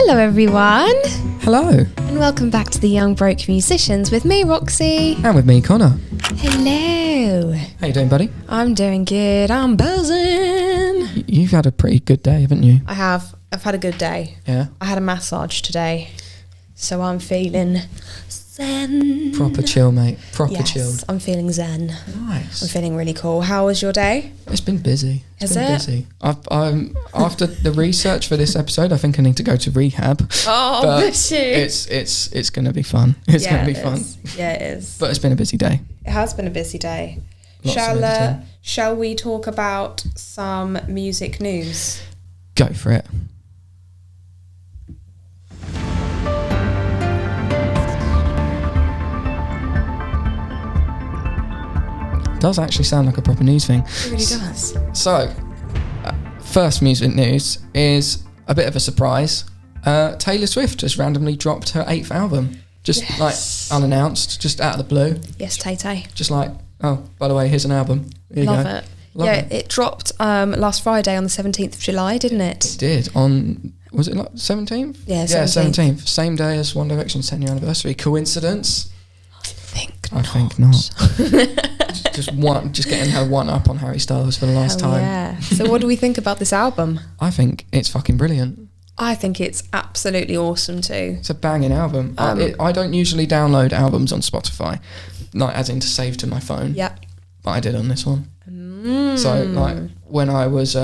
Hello everyone, Hello. and welcome back to the Young Broke Musicians with me, Roxy. And with me, Connor. Hello. How you doing, buddy? I'm doing good. I'm buzzing. You've had a pretty good day, haven't you? I have. I've had a good day. Yeah. I had a massage today, so I'm feeling zen. Proper chill, mate. Proper Yes, chilled. I'm feeling zen. Nice. I'm feeling really cool. How was your day? It's been busy. Has it? Busy. I'm after the research for this episode, I think I need to go to rehab. Oh, But bless you. It's going to be fun. It's going to be fun. Yeah, it is. But it's been a busy day. It has been a busy day. Lots of editing. Shall we talk about some music news? Go for it. Does actually sound like a proper news thing. It really does. So, first music news is a bit of a surprise. Taylor Swift has randomly dropped her 8th album. Just like unannounced, just out of the blue. Yes, Tay-Tay. Just like, oh, by the way, here's an album. Here you Love go. it. Love it. It dropped last Friday on the 17th of July, didn't it? It did. On, was it like 17th? Yeah, 17th. Same day as One Direction's 10-year anniversary. Coincidence? I I think not. just getting her one up on Harry Styles for the last time. Yeah. So what do we think about this album? I think it's fucking brilliant. I think it's absolutely awesome too. It's a banging album. I don't usually download albums on Spotify, like as in to save to my phone. Yeah. But I did on this one. So like when I was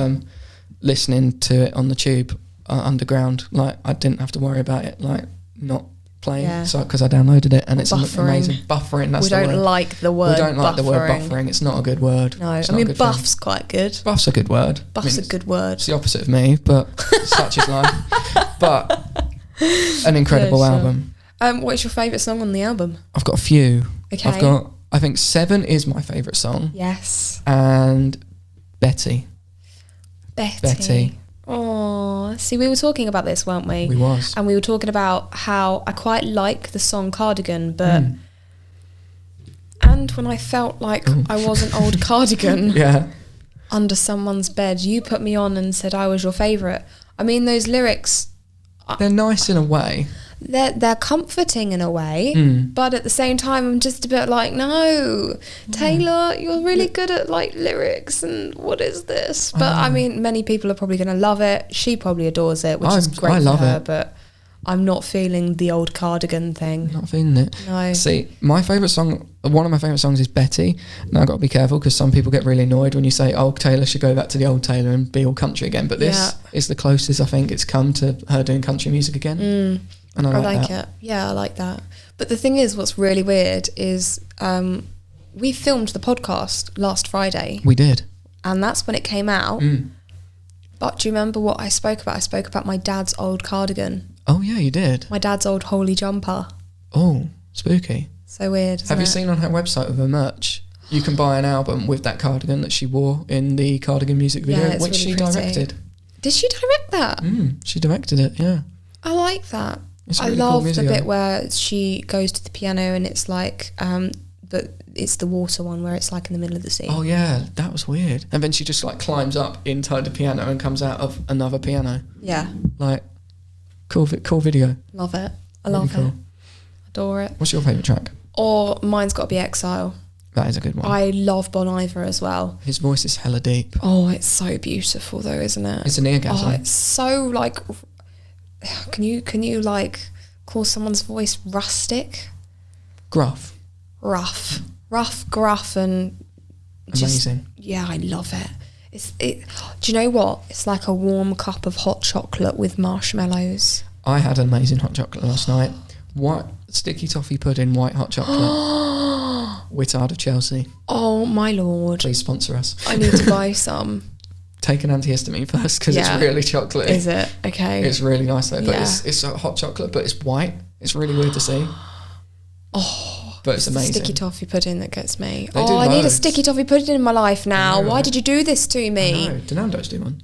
listening to it on the tube underground, like I didn't have to worry about it like not playing. Yeah. So because I downloaded it and it's Buffering. amazing. Buffering. That's We the don't word. like the word. We don't like the word buffering. buffering. It's not a good word. No, It's I not a mean good thing. buff's quite good. Buff's a good word. Buff's I mean, a good word. It's the opposite of me, but such is life. But an incredible Yeah, sure. album. What is your favourite song on the album? I've got a few. Okay. I think 7 is my favourite song. Yes. And Betty. Betty. Oh, see, we were talking about this, weren't we? We was. And we were talking about how I quite like the song Cardigan, but and when I felt like I was an old cardigan Yeah. under someone's bed, you put me on and said I was your favourite. I mean, those lyrics, They're nice in a way. they're comforting in a way, but at the same time, I'm just a bit like, no, Taylor, you're really good at like lyrics, and what is this? But I mean, many people are probably going to love it. She probably adores it, which is great I love for her. it. But I'm not feeling the old cardigan thing. Not feeling it. No. See, my favourite song, one of my favourite songs is Betty. Now I've got to be careful because some people get really annoyed when you say, oh, Taylor should go back to the old Taylor and be all country again. But this is the closest I think it's come to her doing country music again. And I like it. Yeah, I like that. But the thing is, what's really weird is we filmed the podcast last Friday. We did. And that's when it came out. But do you remember what I spoke about? I spoke about my dad's old cardigan. Oh, yeah, you did. My dad's old holy jumper. Oh, spooky. So weird, isn't Have you it? seen on her website with her merch? You can buy an album with that cardigan that she wore in the Cardigan music video, Yeah, it's which really she pretty. directed. Did she direct that? She directed it, yeah. I like that. It's a I really cool love the music bit album. where she goes to the piano and it's like, but it's the water one where it's like in the middle of the sea. Oh yeah, that was weird. And then she just like climbs up inside the piano and comes out of another piano. Yeah. Like, cool video. Love it. I Really love cool. it. Adore it. What's your favourite track? Or mine's got to be Exile. That is a good one. I love Bon Iver as well. His voice is hella deep. Oh, it's so beautiful though, isn't it? It's an eargasm. Oh, it's so like, can you like call someone's voice rustic? Gruff. Rough, gruff, and just, Amazing. yeah, I love it. Do you know what? It's like a warm cup of hot chocolate with marshmallows. I had an amazing hot chocolate last night. White sticky toffee pudding, white hot chocolate. Wittard of Chelsea. Oh my lord! Please sponsor us. I need to buy some. Take an antihistamine first because Yeah. it's really chocolatey. Is it? Okay. It's really nice though, but Yeah. it's a hot chocolate, but it's white. It's really weird to see. Oh, But it's the amazing. sticky toffee pudding that gets me. They do I need a loads. sticky toffee pudding in my life now. I know, Why right? did you do this to me? No, Donando's do one.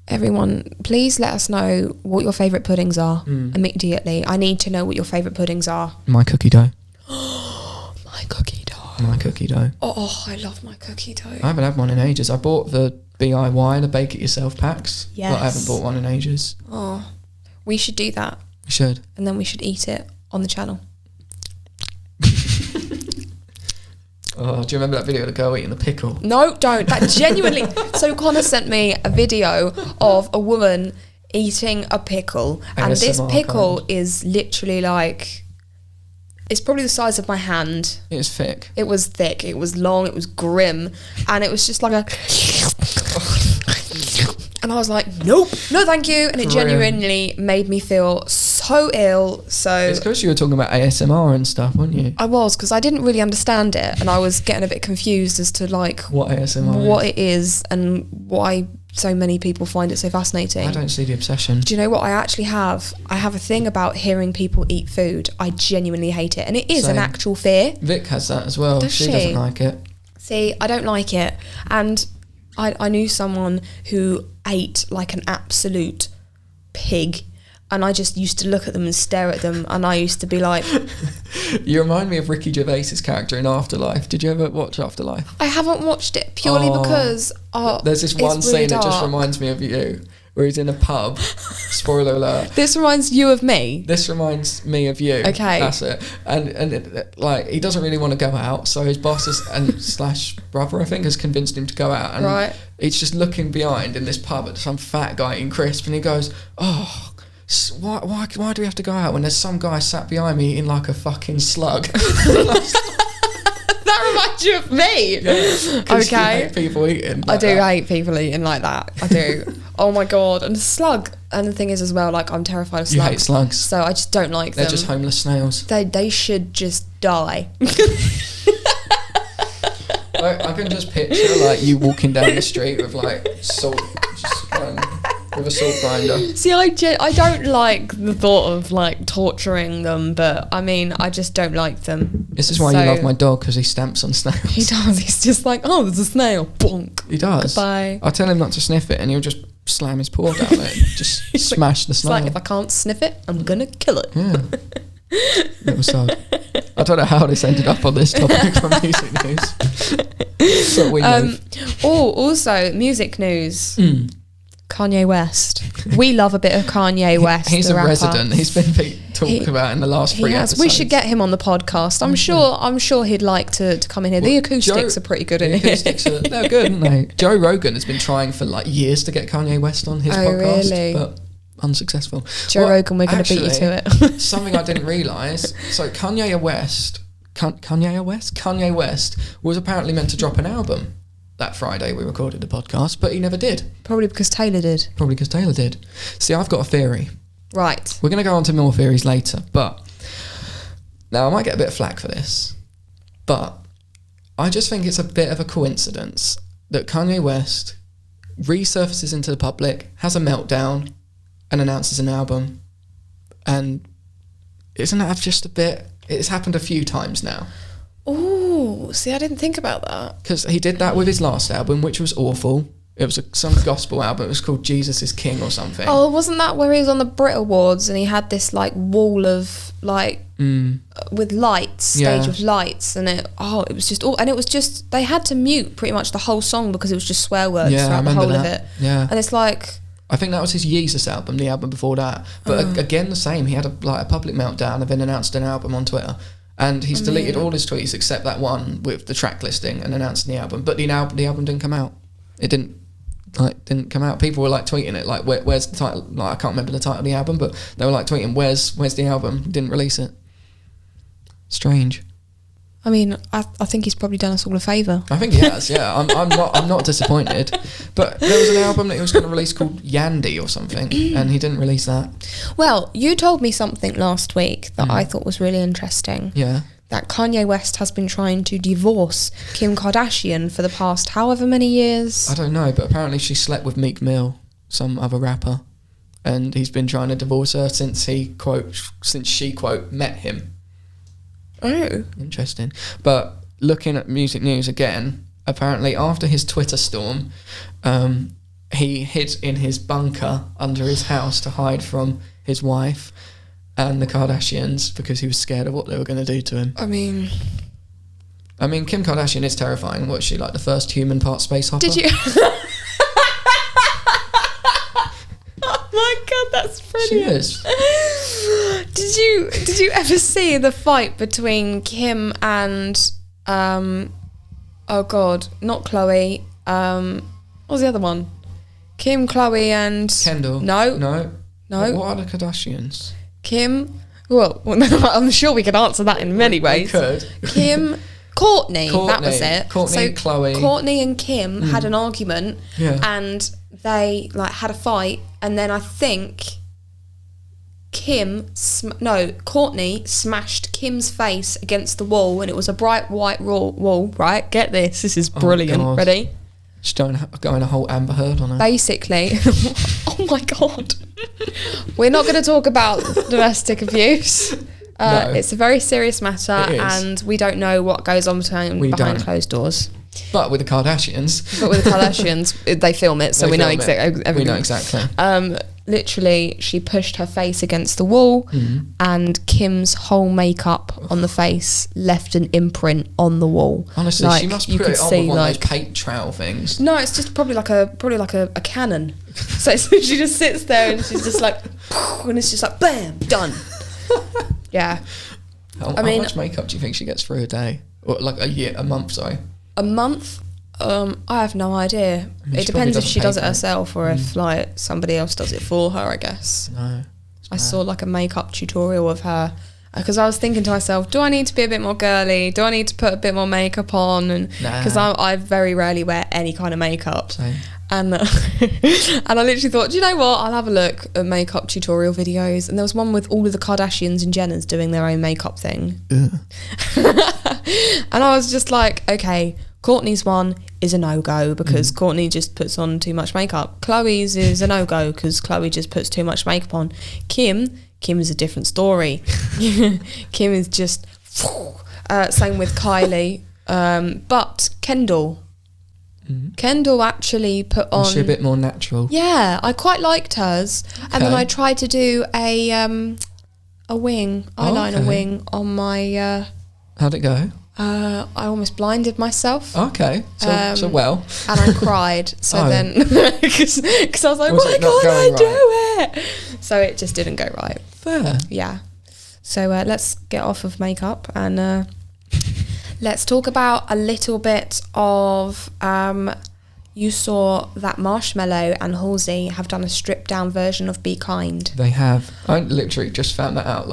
Everyone, please let us know what your favourite puddings are immediately. I need to know what your favourite puddings are. My cookie dough. My cookie dough. My cookie dough. Oh, I love my cookie dough. I haven't had one in ages. I bought the DIY, the bake it yourself packs. Yes. But I haven't bought one in ages. Oh, we should do that. We should. And then we should eat it on the channel. Oh, do you remember that video of the girl eating the pickle? No, don't. That genuinely... So Connor sent me a video of a woman eating a pickle. And this pickle is literally like... It's probably the size of my hand. It was thick. It was thick. It was long. It was grim. And it was just like a... And I was like, nope, no thank you. And it genuinely made me feel so ill. So it's because you were talking about ASMR and stuff, weren't you? I was, because I didn't really understand it. And I was getting a bit confused as to like... What ASMR What it is and why so many people find it so fascinating. I don't see the obsession. Do you know what I actually have? I have a thing about hearing people eat food. I genuinely hate it. And it is an actual fear. Vic has that as well. She doesn't like it. See, I don't like it. And I knew someone who ate like an absolute pig. And I just used to look at them and stare at them. And I used to be like... You remind me of Ricky Gervais's character in Afterlife. Did you ever watch Afterlife? I haven't watched it purely because... there's this one scene that just reminds me of you, where he's in a pub. Spoiler alert. This reminds you of me? This reminds me of you. Okay. That's it. And like, he doesn't really want to go out, so his boss slash brother, I think, has convinced him to go out. And he's just looking behind in this pub at some fat guy eating crisp, and he goes, oh... Why do we have to go out when there's some guy sat behind me eating like a fucking slug? That reminds you of me. Yeah, okay. You hate people eating like I do hate people eating like that. I do. Oh my god. And a slug. And the thing is as well, like, I'm terrified of slugs. You hate slugs. So I just don't like them. They're just homeless snails. They should just die. I can just picture like you walking down the street with like salt, just with a salt grinder. See, I don't like the thought of like torturing them, but I mean, I just don't like them. This is why you love my dog, because he stamps on snails. He does. He's just like, oh, there's a snail. Bonk. He does. Goodbye. I tell him not to sniff it, and he'll just slam his paw down it and just smash the snail. It's like, if I can't sniff it, I'm gonna kill it. Yeah. Little sod. I don't know how this ended up on this topic from music news. But we move. Also music news. Kanye West. We love a bit of Kanye West. He's a resident. He's been talked about in the last 3 episodes. We should get him on the podcast. I'm sure he'd like to come in here. The acoustics are pretty good in here. They're good, aren't they? Joe Rogan has been trying for like years to get Kanye West on his podcast, really? But unsuccessful. Joe Rogan, we're going to beat you to it. Something I didn't realise. So Kanye West was apparently meant to drop an album that Friday we recorded the podcast, but he never did. Probably because Taylor did. See, I've got a theory. Right. We're going to go on to more theories later, but now I might get a bit of flack for this, but I just think it's a bit of a coincidence that Kanye West resurfaces into the public, has a meltdown, and announces an album. And isn't that just a bit... It's happened a few times now. Oh, see, I didn't think about that. Because he did that with his last album, which was awful. It was some gospel album. It was called Jesus is King or something. Oh, wasn't that where he was on the Brit Awards and he had this like wall of like with lights, stage with lights, and it was just all, and it was just, they had to mute pretty much the whole song because it was just swear words throughout the whole of it. Yeah, and it's like, I think that was his Yeezus album, the album before that. But again, the same. He had a public meltdown and then announced an album on Twitter. And he's deleted all his tweets except that one with the track listing and announcing the album. But the album didn't come out. It didn't come out. People were like tweeting it, like, where's the title? Like, I can't remember the title of the album, but they were like tweeting, where's the album? Didn't release it. Strange. I mean, I think he's probably done us all a favour. I think he has, yeah. I'm not disappointed. But there was an album that he was going to release called Yandy or something, and he didn't release that. Well, you told me something last week that I thought was really interesting. Yeah. That Kanye West has been trying to divorce Kim Kardashian for the past however many years. I don't know, but apparently she slept with Meek Mill, some other rapper, and he's been trying to divorce her since she, quote, met him. Oh. Interesting. But looking at music news again, apparently after his Twitter storm, he hid in his bunker under his house to hide from his wife and the Kardashians because he was scared of what they were going to do to him. I mean, Kim Kardashian is terrifying. What is she, like the first human part space hopper? Did you... Oh my god, that's brilliant. She is. Did you ever see the fight between Kim and oh god, not Chloe. What was the other one? Kim, Chloe, and Kendall. No. What are the Kardashians? Kim. Well, I'm sure we could answer that in many ways. We could. Kim, Courtney. That was it. Courtney, Chloe. Courtney and Kim had an argument, and they like had a fight, and then I think Courtney smashed Kim's face against the wall, and it was a bright white wall. Right, get this. This is brilliant. Oh, ready? She's going a whole Amber Heard on her. Basically, oh my god, we're not going to talk about domestic abuse. No. It's a very serious matter, and we don't know what goes on behind closed doors. But with the Kardashians, they film it, so we know exactly. We know exactly. Literally, she pushed her face against the wall, and Kim's whole makeup on the face left an imprint on the wall. Honestly, she must put it on with one of those paint trowel things. No, it's just probably like a cannon. So she just sits there and she's just like, and it's just like, bam, done. Yeah. How much makeup do you think she gets through a day? Or like a month, sorry. A month? I have no idea. It depends if she does it herself or if like somebody else does it for her, I guess. No. I saw like a makeup tutorial of her because I was thinking to myself, do I need to be a bit more girly? Do I need to put a bit more makeup on? And because I very rarely wear any kind of makeup. Same. And and I literally thought, do you know what? I'll have a look at makeup tutorial videos. And there was one with all of the Kardashians and Jenners doing their own makeup thing. And I was just like, okay, Courtney's one is a no-go because Courtney just puts on too much makeup. Chloe's is a no-go because Chloe just puts too much makeup on. Kim is a different story. Kim is just... same with Kylie. But Kendall actually put on... Was she a bit more natural? Yeah, I quite liked hers. Okay. And then I tried to do a eyeliner wing on my... How'd it go? I almost blinded myself. Okay, so well. And I cried. So then, because I was like, why can't I do it? So it just didn't go right. Fair. Yeah. So let's get off of makeup and let's talk about a little bit of... you saw that Marshmello and Halsey have done a stripped down version of Be Kind. They have. I literally just found that out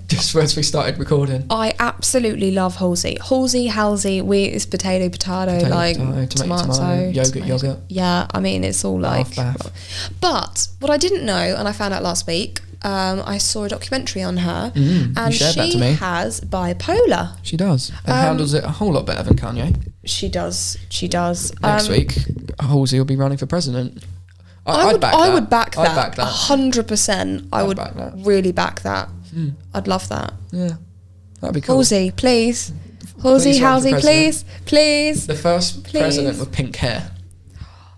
just as we started recording. I absolutely love Halsey. Halsey, it's potato, tomato, yogurt. Yeah, I mean, it's all like... But what I didn't know, and I found out last week, I saw a documentary on her, and she has bipolar. She does. And handles it a whole lot better than Kanye. She does. Next week, Halsey will be running for president. I would back that. I'd back that. 100%. I would really back that. I'd love that. Yeah, that'd be cool. Halsey, please. Halsey, please. The first president with pink hair.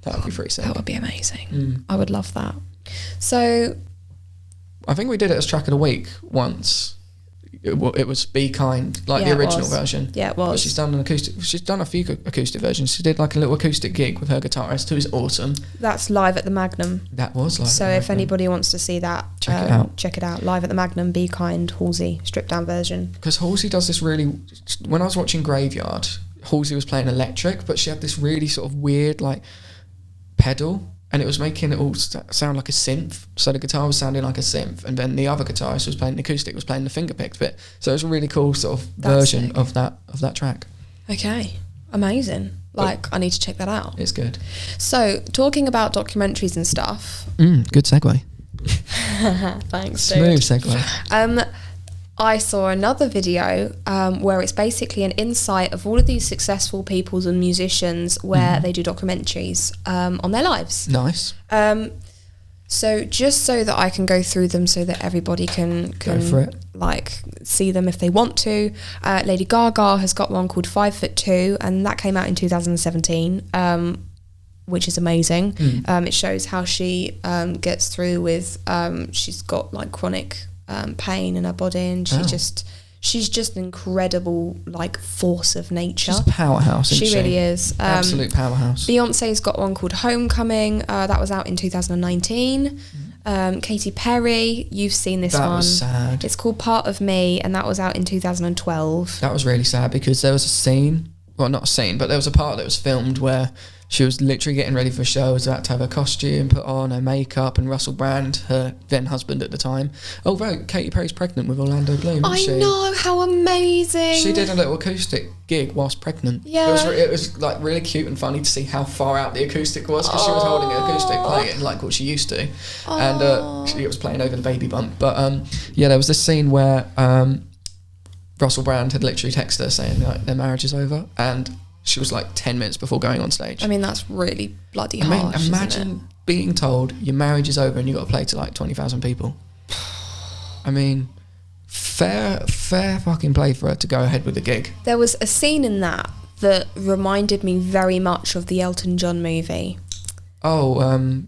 That would be pretty sick. That would be amazing. I would love that. So... I think we did it as track of the week once. It was Be Kind, like the original version. Yeah, it was. But she's done an acoustic. She's done a few acoustic versions. She did like a little acoustic gig with her guitarist, who is awesome. That's live at the Magnum. That was live. So if anybody wants to see that, check it out. Check it out. Live at the Magnum. Be Kind, Halsey, stripped down version. Because Halsey does this really. When I was watching Graveyard, Halsey was playing electric, but she had this really sort of weird like pedal. And it was making it all sound like a synth. So the guitar was sounding like a synth. And then the other guitarist was playing the acoustic, was playing the fingerpicked bit. So it was a really cool sort of version of that track. Okay. Amazing. I need to check that out. It's good. So, talking about documentaries and stuff. Good segue. Thanks, dude. Smooth segue. I saw another video where it's basically an insight of all of these successful people and musicians where they do documentaries on their lives. Nice. So just so that I can go through them so that everybody can go for it. Like see them if they want to. Lady Gaga has got one called 5'2", and that came out in 2017, which is amazing. It shows how she gets through with she's got like chronic pain in her body, and she's just an incredible like force of nature. She's a powerhouse, isn't she? She really is. Absolute powerhouse. Beyonce's got one called Homecoming, that was out in 2019. Katy Perry, you've seen this one. That was sad. It's called Part of Me, and that was out in 2012. That was really sad because there was a scene, well, not a scene, but there was a part that was filmed where she was literally getting ready for a show, was about to have her costume put on, her makeup, and Russell Brand, her then husband at the time. Oh, right, Katy Perry's pregnant with Orlando Bloom, isn't she? I know, how amazing. She did a little acoustic gig whilst pregnant. Yeah. It was like really cute and funny to see how far out the acoustic was, because she was holding an acoustic playing like what she used to. And it was playing over the baby bump. But yeah, there was this scene where Russell Brand had literally texted her saying like their marriage is over, and she was like 10 minutes before going on stage. I mean, that's really bloody harsh. Imagine being told your marriage is over and you've got to play to like 20,000 people. I mean, fair fucking play for her to go ahead with the gig. There was a scene in that reminded me very much of the Elton John movie. Oh,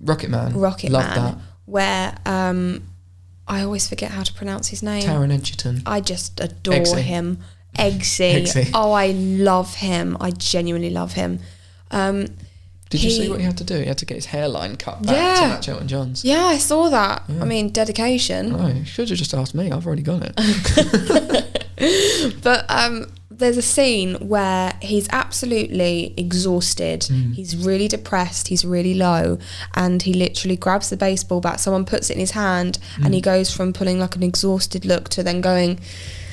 Rocket Man. Love that. Where I always forget how to pronounce his name. Taron Egerton. I just adore him. Eggsy. Oh, I love him. I genuinely love him. Did you see what he had to do? He had to get his hairline cut back to match Elton John's. Yeah, I saw that. Yeah. I mean, dedication. Oh, you should have just asked me. I've already got it. But there's a scene where he's absolutely exhausted. He's really depressed. He's really low. And he literally grabs the baseball bat. Someone puts it in his hand. And he goes from pulling like an exhausted look to then going...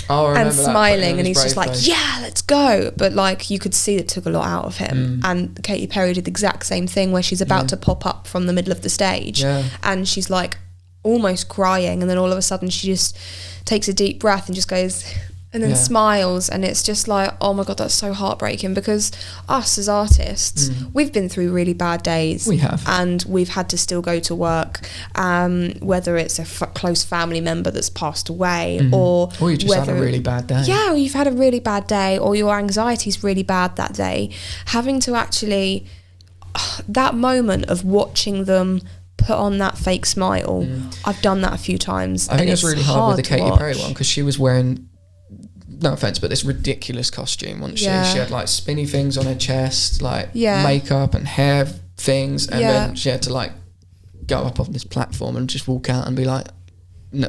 and smiling, and he's just like, yeah, let's go. But like, you could see it took a lot out of him. And Katy Perry did the exact same thing where she's about to pop up from the middle of the stage, and she's like almost crying, and then all of a sudden she just takes a deep breath and just goes, and then smiles, and it's just like, oh my god, that's so heartbreaking, because us as artists, we've been through really bad days. We have. And we've had to still go to work, whether it's a close family member that's passed away, or you just had a really bad day. Yeah, or you've had a really bad day, or your anxiety's really bad that day. Having to actually, that moment of watching them put on that fake smile, I've done that a few times. I think it's really hard with the Katy Perry one, because she was wearing, no offense, but this ridiculous costume, wasn't she? She had like spinny things on her chest, like makeup and hair things, and then she had to like go up on this platform and just walk out and be like,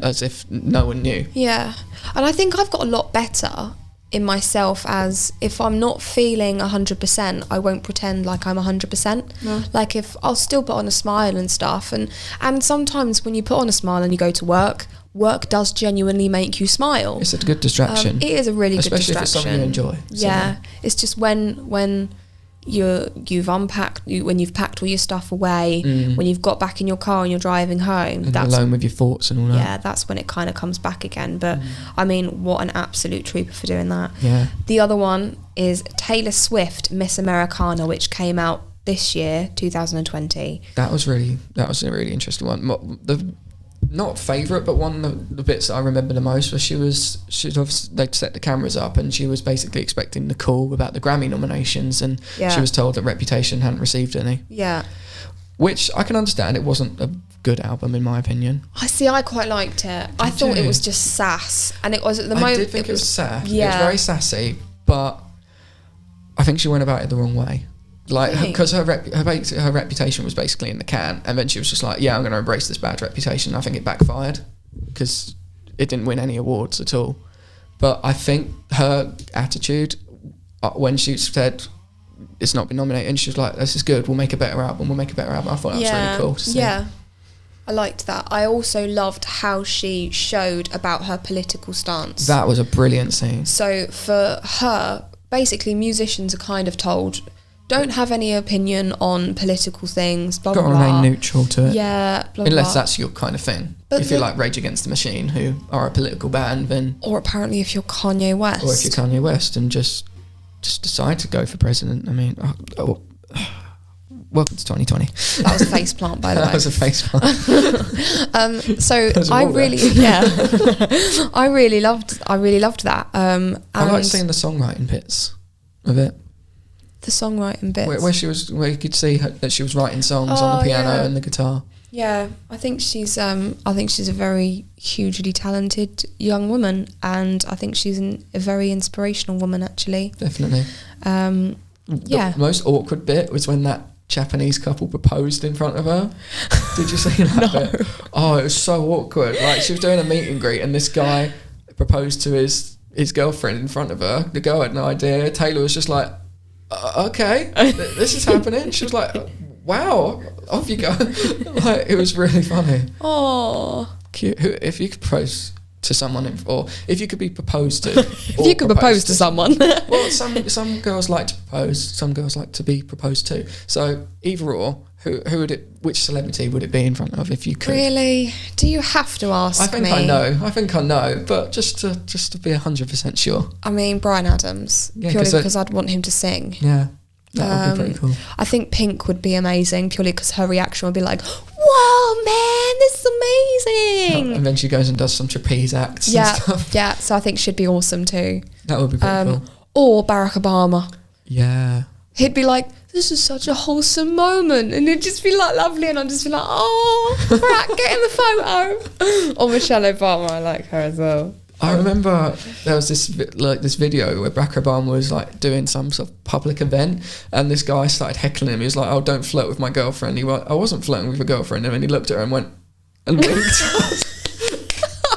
as if no one knew. Yeah, and I think I've got a lot better in myself, as if I'm not feeling 100%, I won't pretend like I'm 100%. No. Like, if I'll still put on a smile and stuff, and sometimes when you put on a smile and you go to work does genuinely make you smile. It's a good distraction. It is a really good distraction. Especially if it's something you enjoy. Yeah. It's just when you've unpacked, when you've packed all your stuff away, when you've got back in your car and you're driving home. And that's alone with your thoughts and all that. Yeah, that's when it kind of comes back again. But I mean, what an absolute trooper for doing that. Yeah. The other one is Taylor Swift, Miss Americana, which came out this year, 2020. That was a really interesting one. Not favourite, but one of the bits that I remember the most was they'd set the cameras up, and she was basically expecting the call about the Grammy nominations, and she was told that Reputation hadn't received any. Yeah. Which I can understand. It wasn't a good album in my opinion. I quite liked it. I thought it was just sass, and it was at the moment. I did think it was sass. Yeah. It was very sassy, but I think she went about it the wrong way. Like, because her reputation was basically in the can, and then she was just like, yeah, I'm going to embrace this bad reputation. I think it backfired, because it didn't win any awards at all. But I think her attitude, when she said it's not been nominated, and she was like, this is good, we'll make a better album, I thought that was really cool to see. Yeah, I liked that. I also loved how she showed about her political stance. That was a brilliant scene. So for her, basically musicians are kind of told, don't have any opinion on political things, blah, blah, blah. Got to remain neutral to it. Yeah, blah, unless that's your kind of thing. But if you're like Rage Against the Machine, who are a political band, then... Or apparently if you're Kanye West. Or if you're Kanye West and just decide to go for president. I mean, welcome to 2020. That was a faceplant, by the way. That was a faceplant. So I really, I really loved that. I like seeing the songwriting bits of it. The songwriting bits where you could see that she was writing songs on the piano and the guitar. Yeah, I think she's a very hugely talented young woman, and I think she's a very inspirational woman, actually. Definitely. The most awkward bit was when that Japanese couple proposed in front of her. Did you see that bit? Oh, it was so awkward. Like, she was doing a meet and greet and this guy proposed to his girlfriend in front of her. The girl had no idea. Taylor was just like, okay, this is happening. She was like, wow, off you go. Like, it was really funny. Oh, cute. If you could propose to someone, or if you could be proposed to, if you could propose to someone. Well, some girls like to propose, some girls like to be proposed to. So either or, who would it? Which celebrity would it be in front of if you could? Really? Do you have to ask me? I think I know, but just to be 100% sure. I mean, Bryan Adams, purely because I'd want him to sing. Yeah, that would be pretty cool. I think Pink would be amazing, purely because her reaction would be like, "Whoa, man, this is amazing!" And then she goes and does some trapeze acts. Yeah, and stuff. yeah. So I think she'd be awesome too. That would be pretty cool. Or Barack Obama. Yeah. He'd be like, "This is such a wholesome moment," and it'd just be like lovely, and I'd just be like, "Oh, Barack, get in the photo." Or Michelle Obama, I like her as well. I remember there was this video where Barack Obama was like doing some sort of public event, and this guy started heckling him. He was like, "Oh, don't flirt with my girlfriend." He went, "I wasn't flirting with your girlfriend," and then he looked at her and went and winked.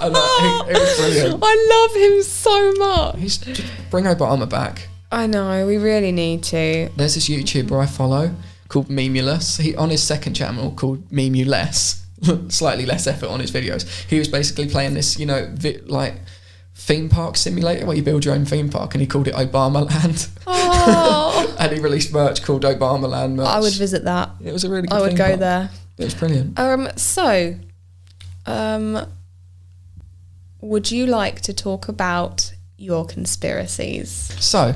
And it was brilliant. I love him so much. Bring Obama back. I know, we really need to. There's this YouTuber I follow called Memulous. He on his second channel called Memuless. Slightly less effort on his videos. He was basically playing this, like theme park simulator where you build your own theme park, and he called it Obama Land. Oh. And he released merch called Obama Land merch. I would visit that. It was a really good I would theme go park. there. It was brilliant. Would you like to talk about your conspiracies? So,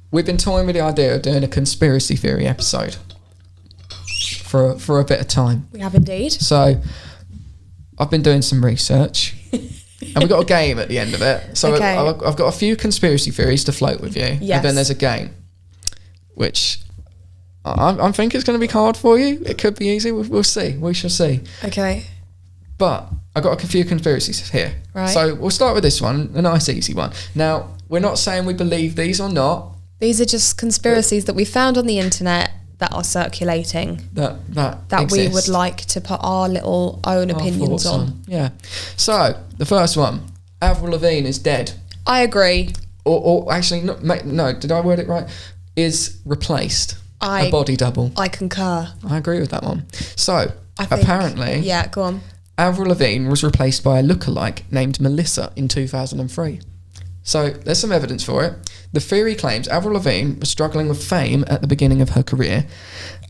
we've been toying with the idea of doing a conspiracy theory episode for a bit of time. We have indeed. So, I've been doing some research, and we've got a game at the end of it. So, okay. I've got a few conspiracy theories to float with you. Yes. And then there's a game, which I think it's going to be hard for you. It could be easy. We'll see. We shall see. Okay. But I've got a few conspiracies here. Right. So, we'll start with this one, a nice easy one. Now, we're not saying we believe these or not. These are just conspiracies that we found on the internet that are circulating. That exist. We would like to put our little own opinions on. Yeah. So, the first one. Avril Lavigne is dead. I agree. Or actually, no, did I word it right? Is replaced. A body double. I concur. I agree with that one. So, apparently... Yeah, go on. Avril Lavigne was replaced by a lookalike named Melissa in 2003. So there's some evidence for it. The theory claims Avril Lavigne was struggling with fame at the beginning of her career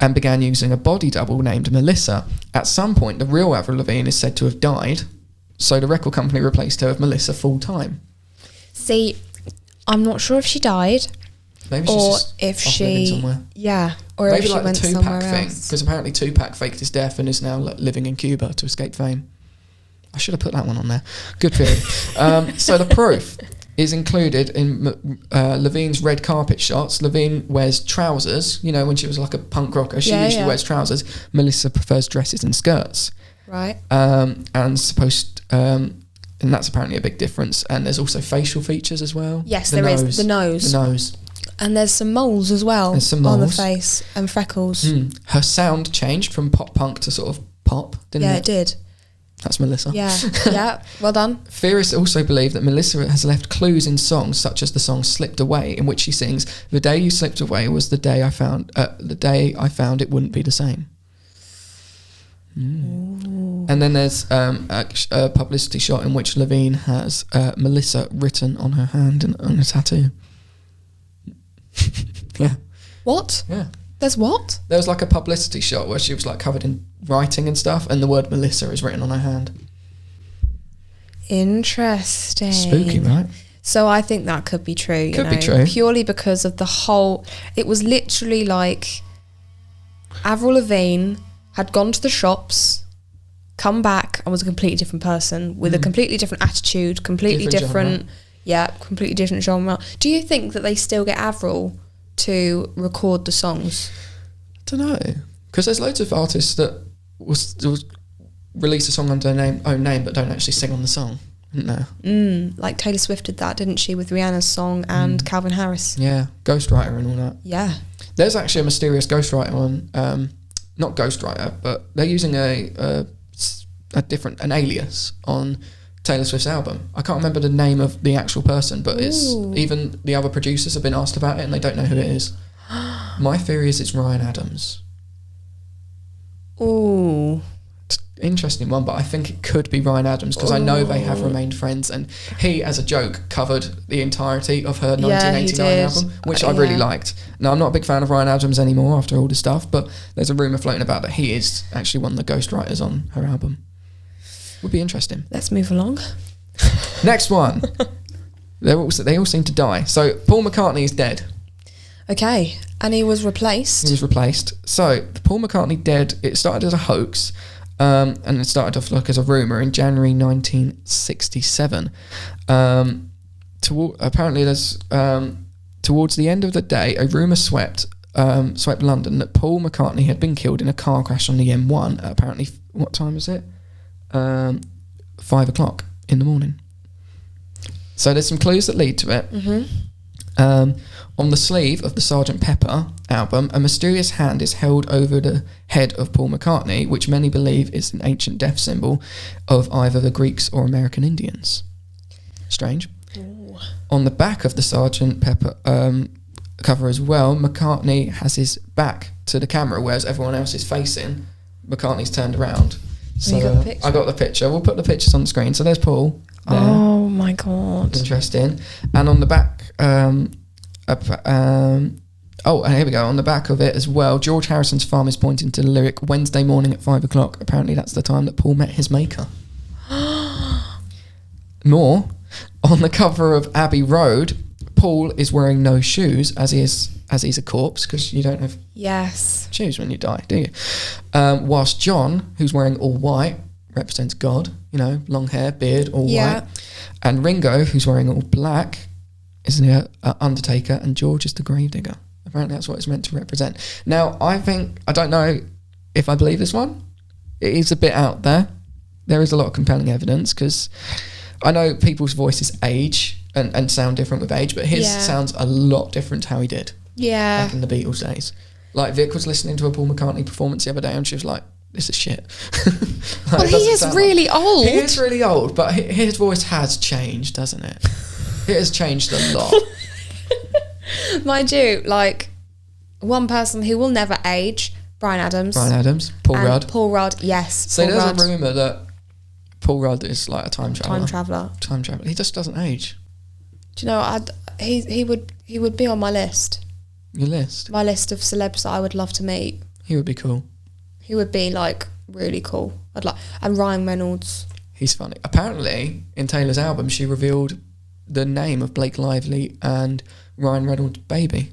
and began using a body double named Melissa. At some point, the real Avril Lavigne is said to have died, so the record company replaced her with Melissa full-time. See, I'm not sure if she died. Maybe she's just living somewhere. Yeah, or maybe if she like went the somewhere Tupac thing, else. because apparently Tupac faked his death and is now living in Cuba to escape fame. I should have put that one on there. Good theory. So the proof is included in Lavigne's red carpet shots. Lavigne wears trousers. You know, when she was like a punk rocker, she usually wears trousers. Melissa prefers dresses and skirts. Right. And that's apparently a big difference. And there's also facial features as well. Yes, there is. The nose. The nose. And there's some moles as well. There's some moles. On the face and freckles. Her sound changed from pop punk to sort of pop, didn't it? Yeah, it did. That's Melissa. Yeah, yeah, well done. Theorists also believe that Melissa has left clues in songs, such as the song "Slipped Away," in which she sings, "The day you slipped away was the day I found it wouldn't be the same." And then there's a publicity shot in which Lavigne has Melissa written on her hand and on a tattoo. Yeah. What? Yeah. There's what? There was like a publicity shot where she was like covered in writing and stuff, and the word Melissa is written on her hand. Interesting. Spooky, right? So I think that could be true. Could be true. Purely because of the whole... It was literally like Avril Lavigne had gone to the shops, come back, and was a completely different person with a completely different attitude, completely different completely different genre. Do you think that they still get Avril to record the songs? I don't know, because there's loads of artists that will release a song under their own name but don't actually sing on the song. No. Like Taylor Swift did that, didn't she, with Rihanna's song and Calvin Harris? Yeah, ghostwriter and all that. Yeah. There's actually a mysterious ghostwriter on, not ghostwriter, but they're using an alias on Taylor Swift's album. I can't remember the name of the actual person, but it's even the other producers have been asked about it and they don't know who it is. My theory is it's Ryan Adams. Ooh. Interesting one, but I think it could be Ryan Adams because I know they have remained friends, and he, as a joke, covered the entirety of her 1989 album, which I really liked. Now, I'm not a big fan of Ryan Adams anymore after all the stuff, but there's a rumour floating about that he is actually one of the ghostwriters on her album. Would be interesting. Let's move along. Next one. They all seem to die. So Paul McCartney is dead. Okay, and he was replaced. He was replaced. So the Paul McCartney dead, it started as a hoax. And it started off like as a rumour in January 1967. Apparently, there's towards the end of the day, a rumour swept London that Paul McCartney had been killed in a car crash on the M1 at apparently, what time was it? 5:00 in the morning. So there's some clues that lead to it. Mm-hmm. On the sleeve of the Sgt. Pepper album, a mysterious hand is held over the head of Paul McCartney, which many believe is an ancient death symbol of either the Greeks or American Indians. Strange. Ooh. On the back of the Sgt. Pepper cover as well, McCartney has his back to the camera, whereas everyone else is facing. McCartney's turned around. So you got the picture? I got the picture. We'll put the pictures on the screen. So there's Paul. There. Oh my God. Interesting. And on the back... and here we go. On the back of it as well, George Harrison's farm is pointing to the lyric Wednesday morning at 5:00. Apparently that's the time that Paul met his maker. More, on the cover of Abbey Road, Paul is wearing no shoes as he's a corpse, because you don't have shoes when you die, do you? Whilst John, who's wearing all white, represents God, long hair, beard, all white. And Ringo, who's wearing all black, is an undertaker, and George is the gravedigger. Apparently that's what it's meant to represent. Now, I don't know if I believe this one. It is a bit out there. There is a lot of compelling evidence, because I know people's voices age and sound different with age, but his sounds a lot different to how he did back in the Beatles days. Like, Vic was listening to a Paul McCartney performance the other day and she was like, this is shit. Like, well, he is really old. He is really old, but his voice has changed, doesn't it? It has changed a lot. Mind you, like, one person who will never age, Bryan Adams. Paul Rudd. Paul Rudd, yes. So there's a rumour that Paul Rudd is like a time traveller. Time traveller. He just doesn't age. Do you know, he would be on my list. Your list? My list of celebs that I would love to meet. He would be cool. He would be, like, really cool. And Ryan Reynolds. He's funny. Apparently, in Taylor's album, she revealed the name of Blake Lively and Ryan Reynolds' baby.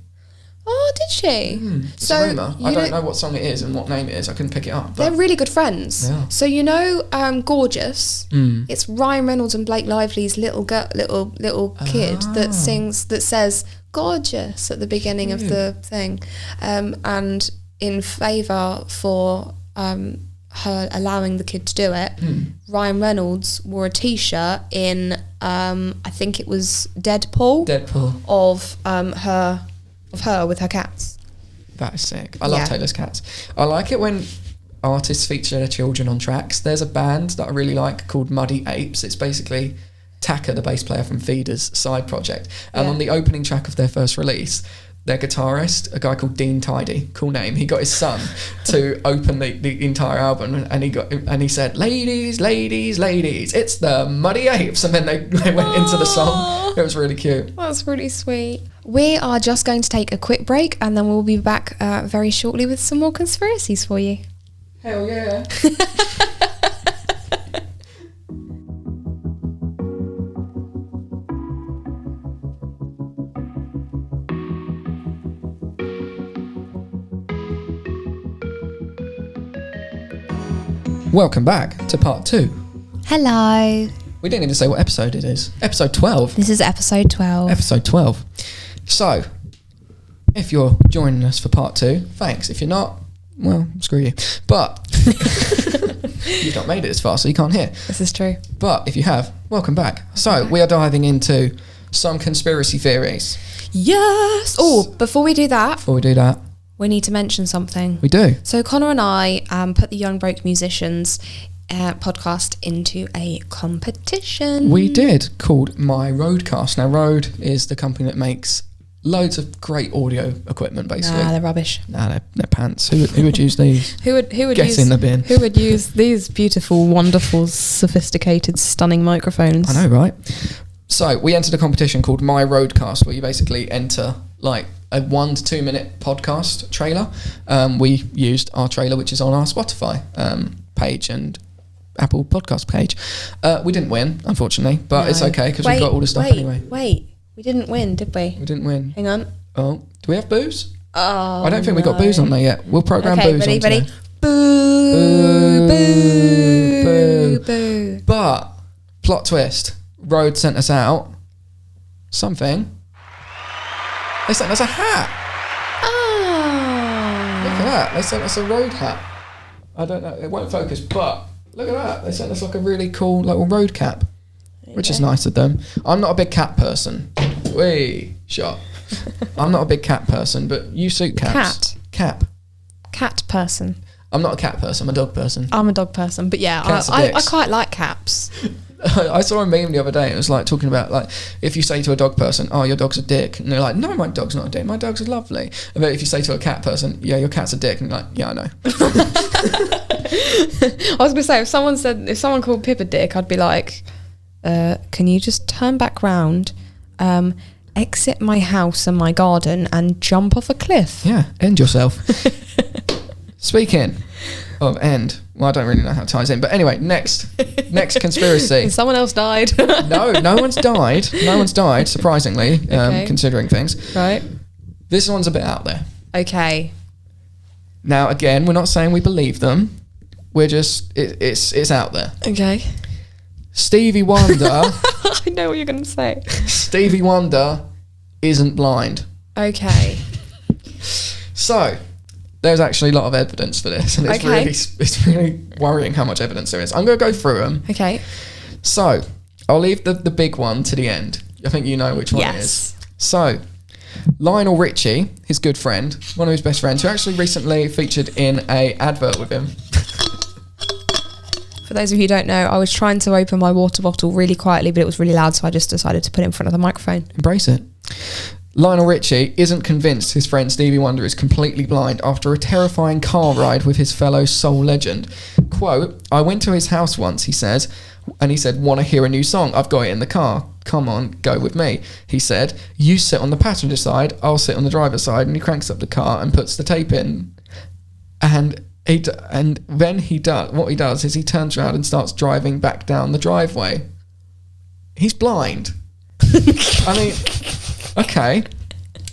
Oh, did she? It's a rumour. I don't know what song it is and what name it is. I couldn't pick it up. They're really good friends. Yeah. So Gorgeous. It's Ryan Reynolds and Blake Lively's little kid that says "gorgeous" at the beginning of the thing, and in favour for her allowing the kid to do it, Ryan Reynolds wore a T-shirt in I think it was Deadpool of her with her cats. That is sick. I love Taylor's cats. I like it when artists feature their children on tracks. There's a band that I really like called Muddy Apes. It's basically Taka, the bass player from Feeder's side project, and on the opening track of their first release, their guitarist, a guy called Dean Tidy, cool name, he got his son to open the entire album, and he said, ladies, it's the Muddy Apes, and then they went into the song. It was really cute. That's really sweet. We are just going to take a quick break, and then we'll be back very shortly with some more conspiracies for you. Hell yeah. Welcome back to part 2. Hello. We didn't even say what episode it is. Episode 12. This is episode 12. Episode 12. So, if you're joining us for part 2, thanks. If you're not, well, screw you. But You've not made it this far, so you can't hear. This is true. But if you have, welcome back. So we are diving into some conspiracy theories. Yes. Oh, before we do that, we need to mention something. We do. So Connor and I put the Young Broke Musicians podcast into a competition. We did, called My Roadcast. Now, Rode is the company that makes loads of great audio equipment, basically. Nah, they're rubbish. Nah, they're pants. Who would use these? Who would Get use, in the bin. Who would use these beautiful, wonderful, sophisticated, stunning microphones? I know, right? So we entered a competition called My Roadcast, where you basically enter like a 1 to 2 minute podcast trailer. We used our trailer, which is on our Spotify page and Apple Podcast page. We didn't win, unfortunately, but it's okay because we've got all the stuff anyway. Wait, we didn't win, did we? We didn't win. Hang on. Oh, do we have booze? Oh, I don't think we got booze on there yet. We'll program booze on there. Boo, boo, boo, boo. But plot twist: Rode sent us out something. They sent us a hat. Oh, Look at that! They sent us a Rode hat. I don't know. It won't focus, but look at that. They sent us like a really cool little Rode cap, which is nice of them. I'm not a big cap person. Shot. I'm not a big cat person, but you suit caps. Cat person. I'm not a cat person. I'm a dog person. I'm a dog person, but yeah, I quite like caps. I saw a meme the other day. It was like talking about like if you say to a dog person, "Oh, your dog's a dick," and they're like, "No, my dog's not a dick. My dog's lovely." But if you say to a cat person, "Yeah, your cat's a dick," and you're like, "Yeah, I know." I was gonna say if someone called Pip a dick, I'd be like, "Can you just turn back round, exit my house and my garden, and jump off a cliff?" Yeah, end yourself. Speaking of end, well, I don't really know how it ties in, but anyway, next conspiracy. Someone else died. No one's died. No one's died, surprisingly, considering things. Right. This one's a bit out there. Okay. Now, again, we're not saying we believe them. We're just, it's out there. Okay. Stevie Wonder. I know what you're going to say. Stevie Wonder isn't blind. Okay. So, there's actually a lot of evidence for this, and it's really worrying how much evidence there is. I'm going to go through them. Okay. So, I'll leave the big one to the end. I think you know which one it is. So, Lionel Richie, his good friend, one of his best friends, who actually recently featured in a advert with him. For those of you who don't know, I was trying to open my water bottle really quietly, but it was really loud, so I just decided to put it in front of the microphone. Embrace it. Lionel Richie isn't convinced his friend Stevie Wonder is completely blind after a terrifying car ride with his fellow soul legend. Quote, "I went to his house once," he says, and he said, "Want to hear a new song? I've got it in the car. Come on, go with me." He said, "You sit on the passenger side, I'll sit on the driver's side," and he cranks up the car and puts the tape in. And then what he does is he turns around and starts driving back down the driveway. He's blind. I mean, okay.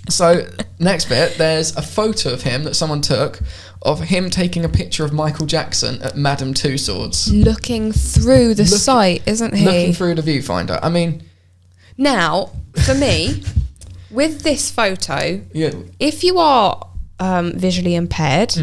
So, next bit, there's a photo of him that someone took of him taking a picture of Michael Jackson at Madame Tussauds. Looking through the site, isn't he? Looking through the viewfinder. I mean... Now, for me, with this photo, Yeah. if you are visually impaired,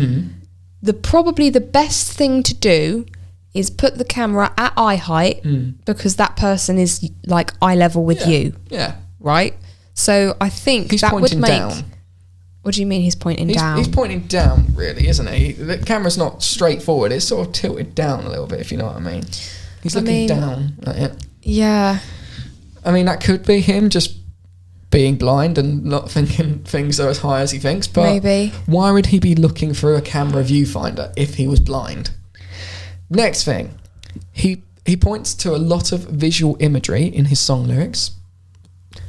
probably the best thing to do is put the camera at eye height because that person is like eye level with you. Yeah. Right? So I think he's that would make... down. What do you mean he's pointing down? He's pointing down, really, isn't he? The camera's not straight forward. It's sort of tilted down a little bit, if you know what I mean. He's looking down at it. Yeah. I mean, that could be him just being blind and not thinking things are as high as he thinks. But maybe. Why would he be looking through a camera viewfinder if he was blind? Next thing. He points to a lot of visual imagery in his song lyrics.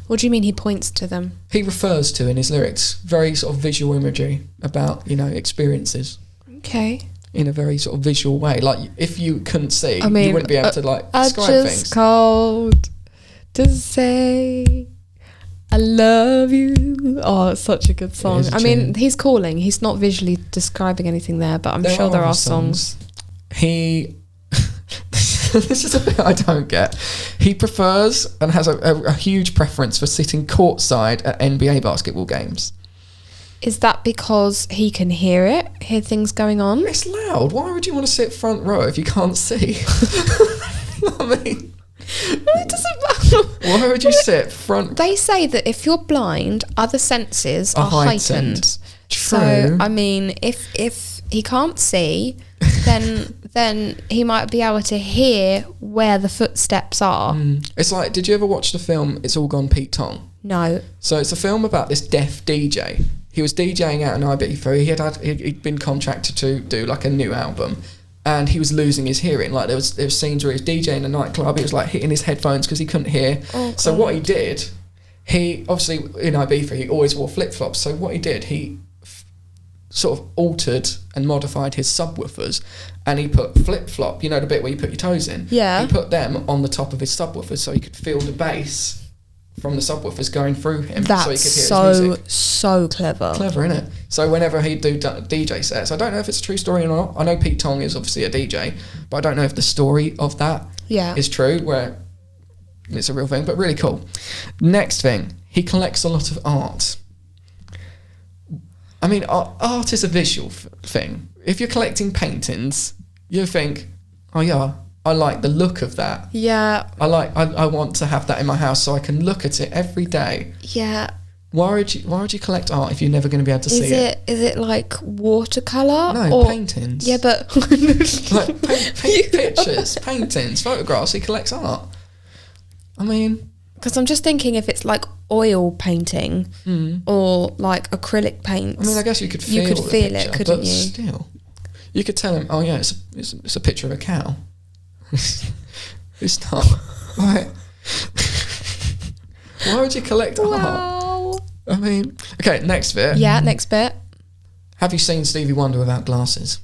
What do you mean he points to them? He refers to in his lyrics very sort of visual imagery about, experiences. Okay. In a very sort of visual way. Like, if you couldn't see, you wouldn't be able to, describe things. I just called to say I love you. Oh, it's such a good song. I mean, he's calling. He's not visually describing anything there, but I'm sure there are songs. This is a bit I don't get. He prefers and has a huge preference for sitting courtside at NBA basketball games. Is that because he can hear things going on? It's loud. Why would you want to sit front row if you can't see? I mean, it doesn't matter. Why would you sit front? They say that if you're blind, other senses are heightened. True. So, I mean, if he can't see, then he might be able to hear where the footsteps are. It's like, did you ever watch the film It's All Gone Pete Tong? No. So it's a film about this deaf DJ. He was DJing out in Ibiza. He'd been contracted to do like a new album, and he was losing his hearing. Like there was scenes where he was DJing in a nightclub. He was like hitting his headphones because he couldn't hear. Oh, so what he did, he obviously in Ibiza he always wore flip flops. So what he did, he sort of altered and modified his subwoofers, and he put flip flop. You know the bit where you put your toes in. Yeah. He put them on the top of his subwoofers so he could feel the bass from the subwoofers going through him. That's so he could hear his music. so clever. Clever, innit? So whenever he'd do DJ sets, I don't know if it's a true story or not. I know Pete Tong is obviously a DJ, but I don't know if the story of that is true, where it's a real thing, but really cool. Next thing, he collects a lot of art. I mean, art is a visual thing. If you're collecting paintings, you think, oh yeah, I like the look of that. Yeah. I want to have that in my house so I can look at it every day. Yeah. Why would you collect art if you're never going to be able to see it? Is it like watercolour? No, or paintings. Yeah, but like pictures, paintings, photographs. He collects art. I mean, because I'm just thinking if it's like oil painting or like acrylic paints. I mean, I guess you could feel it, picture, couldn't but you? Still, you could tell him, oh yeah, it's a picture of a cow. It's not. Right. Why would you collect art? I mean, okay, next bit. Yeah, next bit. Have you seen Stevie Wonder without glasses?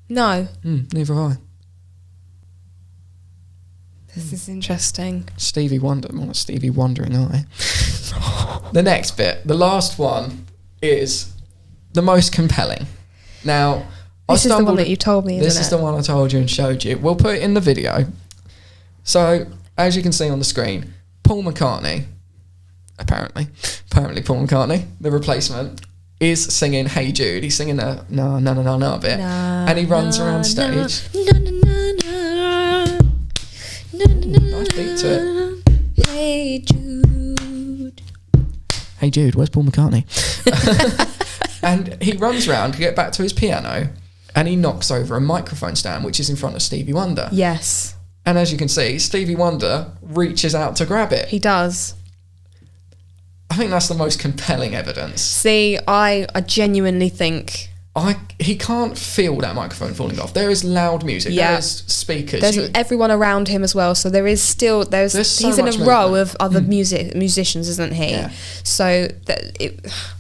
No. Neither have I. This is interesting. Stevie Wonder, well, Stevie Wondering eye. The next bit, the last one, is the most compelling. Now, this is the one that you told me, This is the one I told you and showed you. We'll put it in the video. So, as you can see on the screen, Paul McCartney, apparently Paul McCartney, the replacement, is singing Hey Jude. He's singing the no bit. And he runs around stage. Nice beat to it. Hey Jude. Hey Jude, where's Paul McCartney? And he runs around to get back to his piano, and he knocks over a microphone stand which is in front of Stevie Wonder. Yes. And as you can see, Stevie Wonder reaches out to grab it. He does. I think that's the most compelling evidence. See, I genuinely think... He can't feel that microphone falling off. There is loud music. Yeah. There's speakers. There's everyone around him as well. So there is still... There's so he's in a much row movement. of other musicians, isn't he? Yeah. So...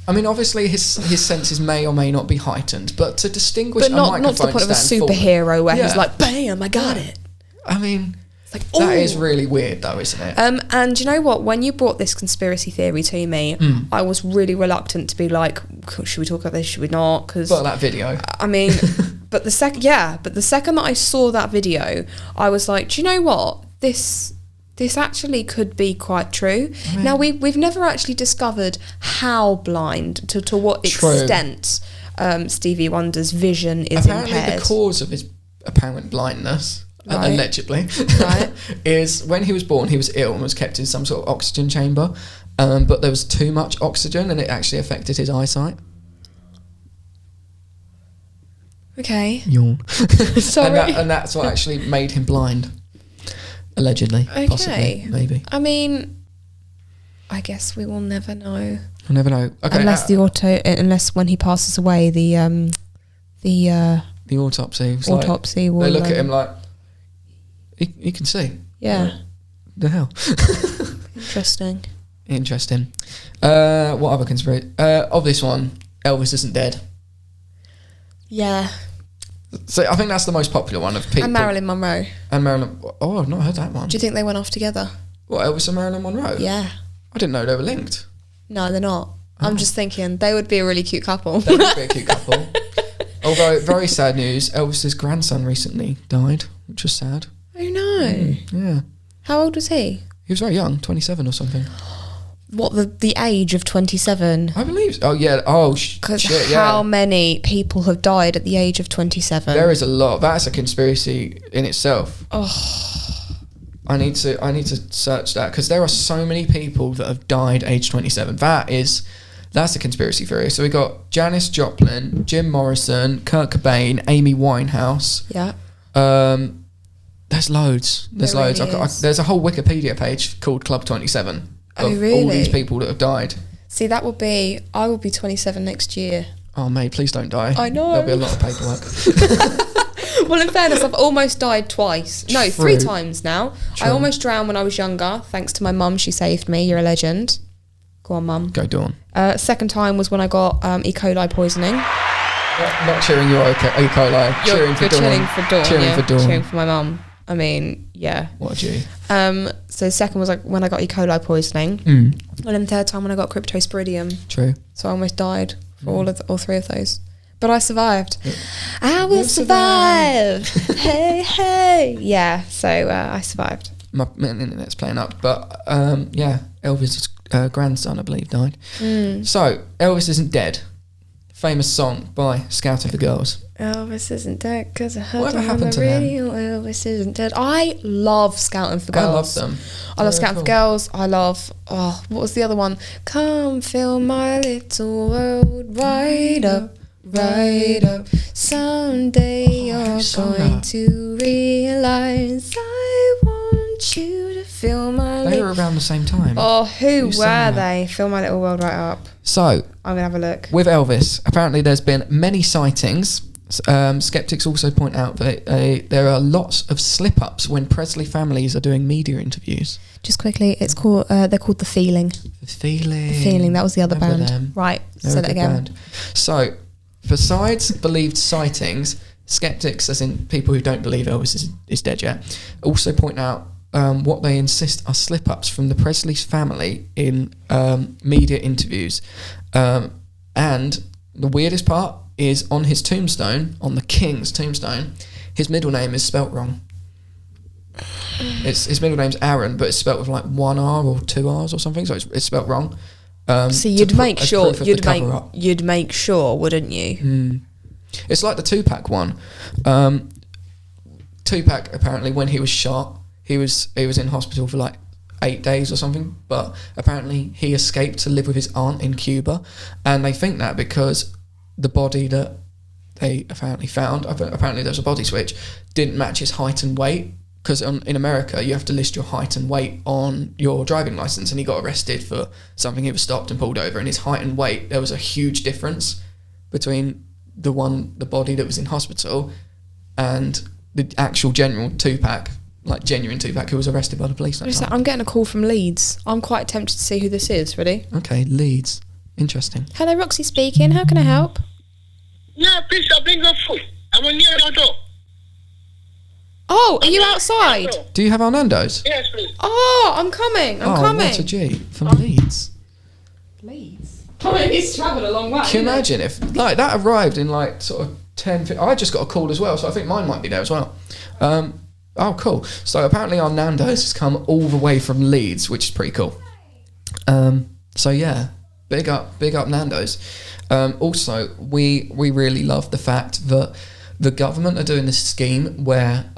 I mean, obviously his senses may or may not be heightened, but to distinguish but not to the point of a superhero where he's like, bam, I got it. I mean... Like, that is really weird though, isn't it? And you know what? When you brought this conspiracy theory to me, I was really reluctant to be like, should we talk about this? Should we not? Because that video. I mean, but the second that I saw that video, I was like, do you know what? This actually could be quite true. I mean, now we've never actually discovered how blind to what extent Stevie Wonder's vision is apparently impaired. The cause of his apparent blindness. Right. Allegedly, right. is when he was born, he was ill and was kept in some sort of oxygen chamber, but there was too much oxygen and it actually affected his eyesight. Okay. Yawn. Sorry. and that's what actually made him blind. Allegedly. Okay. Possibly. Maybe. I mean, I guess we will never know. We'll never know. Okay. Unless when he passes away, the autopsy. Autopsy. Like, they look at him like, he can see. Yeah. The hell. Interesting. What other conspiracy? Of this one, Elvis isn't dead. Yeah. So I think that's the most popular one of people. And Marilyn Monroe. Oh, I've not heard that one. Do you think they went off together? What, Elvis and Marilyn Monroe? Yeah. I didn't know they were linked. No, they're not. I'm just thinking they would be a really cute couple. They would be a cute couple. Although, very sad news, Elvis's grandson recently died, which was sad. Oh no. Yeah. How old was he? He was very young, 27 or something. the age of 27? I believe. Oh yeah. Oh shit. Yeah. How many people have died at the age of 27? There is a lot. That's a conspiracy in itself. Oh, I need to search that, because there are so many people that have died age 27. That's a conspiracy theory. So we got Janis Joplin, Jim Morrison, Kurt Cobain, Amy Winehouse. yeah. There's loads. There's There loads. really is. There's a whole Wikipedia page called Club 27 Oh, of really? all these people that have died. See, I will be 27 next year. Oh mate, please don't die. I know. There'll be a lot of paperwork. Well, in fairness, I've almost died twice. No, True. 3 times now. True. I almost drowned when I was younger. Thanks to my mum, she saved me. You're a legend. Go on, mum. Go Dawn. Second time was when I got E. coli poisoning. Not cheering your E. coli. Cheering for Dawn. Cheering for Dawn. Cheering for Dawn. Cheering for my mum. I mean, yeah. What a G. So second was like when I got E. coli poisoning. And then third time when I got cryptosporidium. True. So I almost died for all 3 of those. But I survived. I will You'll survive. Hey, hey. Yeah, so I survived. My internet's playing up. But yeah, Elvis's grandson, I believe, died. So, Elvis Isn't Dead. Famous song by Scouting for Girls. Elvis isn't dead because I heard Whatever him on happened the to them? radio. Elvis isn't dead. I love Scouting for I Girls. love them. I love They're Scouting cool. for Girls. I love, what was the other one? Come fill my little world right up, right up. Someday you're sung going that? to realize I want you to fill my They little... were around the same time. Oh, who sang were that? they? Fill my little world right up. So, I'm going to have a look. with Elvis, apparently there's been many sightings. Skeptics also point out that there are lots of slip-ups when Presley families are doing media interviews. Just quickly, it's called. They're called The Feeling. The Feeling. The Feeling. That was the other Remember band. them? Right. They're Say a that good again. band. So, besides believed sightings, skeptics, as in people who don't believe Elvis is dead yet, also point out what they insist are slip-ups from the Presley's family in media interviews. And the weirdest part is on his tombstone, on the king's tombstone, his middle name is spelt wrong. His middle name's Aaron, but it's spelt with like 1 R or 2 R's or something, so it's spelt wrong. So you'd make sure, you'd make sure, wouldn't you? It's like the Tupac one. Tupac, apparently, when he was shot, he was in hospital for like 8 days or something, but apparently he escaped to live with his aunt in Cuba, and they think that because the body that they apparently found, apparently there's a body switch, didn't match his height and weight, because in America you have to list your height and weight on your driving license, and he got arrested for something. He was stopped and pulled over, and his height and weight, there was a huge difference between the body that was in hospital and the actual genuine Tupac who was arrested by the police that time. I'm getting a call from Leeds. I'm quite tempted to see who this is. Ready? Okay, Leeds. Interesting. Hello, Roxy speaking. How can I help? Yeah, please, I bring up food. I'm near your door. Oh, are you outside? Do you have our Nando's? Yes, please. Oh, I'm coming. I'm coming. What a G. From Leeds. Leeds? I mean, he's travelled a long way. Can you imagine if like that arrived in like sort of 10... I just got a call as well, so I think mine might be there as well. Oh, cool. So apparently our Nando's has come all the way from Leeds, which is pretty cool. So yeah, big up Nando's. Also, we really love the fact that the government are doing this scheme where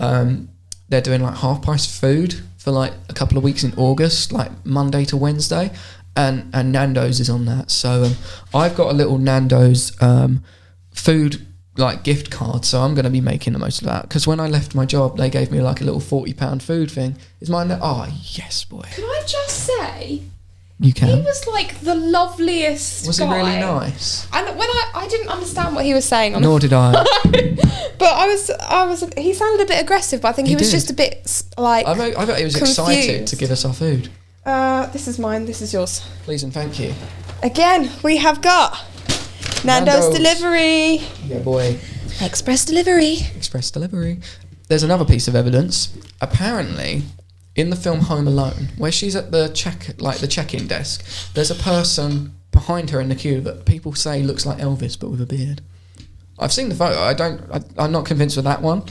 they're doing like half price food for like a couple of weeks in August, like Monday to Wednesday, and Nando's is on that. So I've got a little Nando's food like gift card, so I'm going to be making the most of that, because when I left my job they gave me like a little £40 food thing. Is mine? Oh yes, boy. Can I just say, you can. he was like the loveliest Was guy. he really nice? And when I didn't understand what he was saying, Nor did I. but I was. He sounded a bit aggressive, but I think he was did. just a bit like. I bet he was excited confused. to give us our food. This is mine. This is yours. Please and thank you. Again, we have got Nando's delivery. Yeah, boy. Express delivery. Express delivery. There's another piece of evidence. Apparently, in the film Home Alone, where she's at the check-in desk, there's a person behind her in the queue that people say looks like Elvis but with a beard. I've seen the photo. I'm not convinced with that one.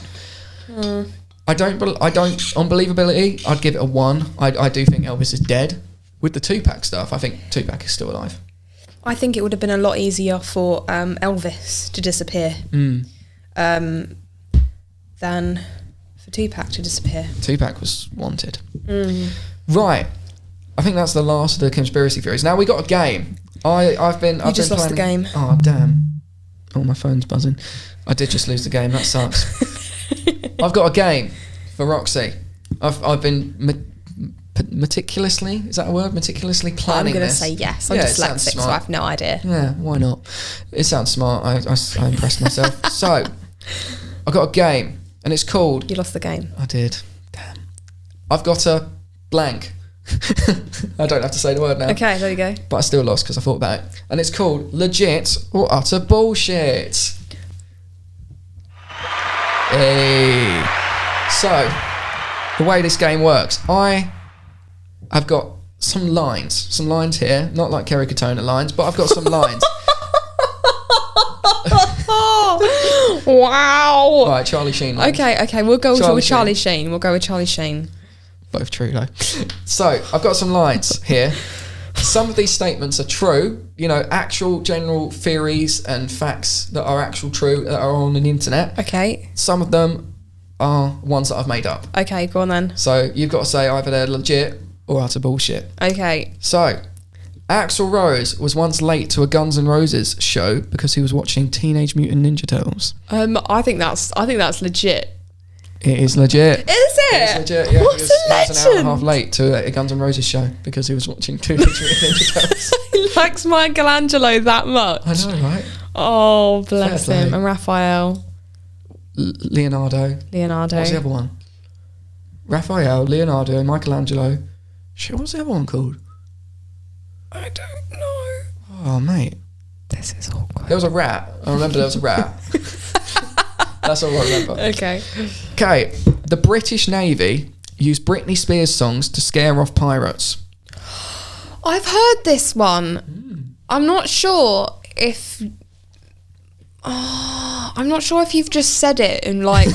I don't. On believability, I'd give it a 1. I do think Elvis is dead, with the Tupac stuff, I think Tupac is still alive. I think it would have been a lot easier for Elvis to disappear than for Tupac to disappear. Tupac was wanted. Right. I think that's the last of the conspiracy theories. Now we got a game. I've been lost the game. Oh damn! Oh, my phone's buzzing. I did just lose the game. That sucks. I've got a game for Roxy. I've been meticulously. Is that a word? Meticulously planning. I'm going to this. say yes. I'm dyslexic, so I have no idea. Yeah, why not? It sounds smart. I impressed myself. So I got a game, and it's called. You lost the game. I did. Damn. I've got a blank. I don't have to say the word now. Okay, there you go. But I still lost because I thought about it. And it's called Legit or Utter Bullshit. Hey. So, the way this game works, I've got some lines here, not like Kerry Katona lines, but I've got some lines. Wow. Right, Charlie Sheen lines. Okay, we'll go with Charlie Sheen. We'll go with Charlie Sheen. Both true though. So I've got some lines here. Some of these statements are true, actual general theories and facts that are actual true that are on the internet. Okay. Some of them are ones that I've made up. Okay, go on then. So you've got to say either they're legit or utter bullshit. Okay. So Axl Rose was once late to a Guns N' Roses show because he was watching Teenage Mutant Ninja Turtles. I think that's legit. It is legit. Is it? It's legit, yeah. What a legend! He was an hour and a half late to a Guns N' Roses show because he was watching Teenage Mutant Ninja Turtles. He likes Michelangelo that much. I know, right? Oh, bless Fair him. play. And Raphael. Leonardo. What was the other one? Raphael, Leonardo, Michelangelo. Shit, what's the other one called? I don't know. Oh, mate. This is awkward. There was a rat. I remember there was a rat. That's all I remember. Okay. Okay. The British Navy used Britney Spears songs to scare off pirates. I've heard this one. I'm not sure if you've just said it and like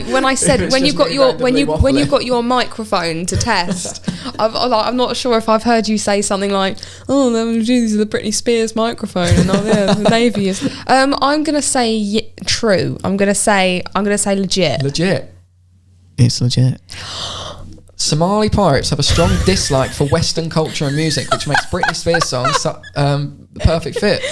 when I said when you've got your microphone to test. I'm not sure if I've heard you say something like, "Oh, these are the Britney Spears microphone," and the Navy is. I'm gonna say true. I'm gonna say legit. Legit. It's legit. Somali pirates have a strong dislike for Western culture and music, which makes Britney Spears songs the perfect fit.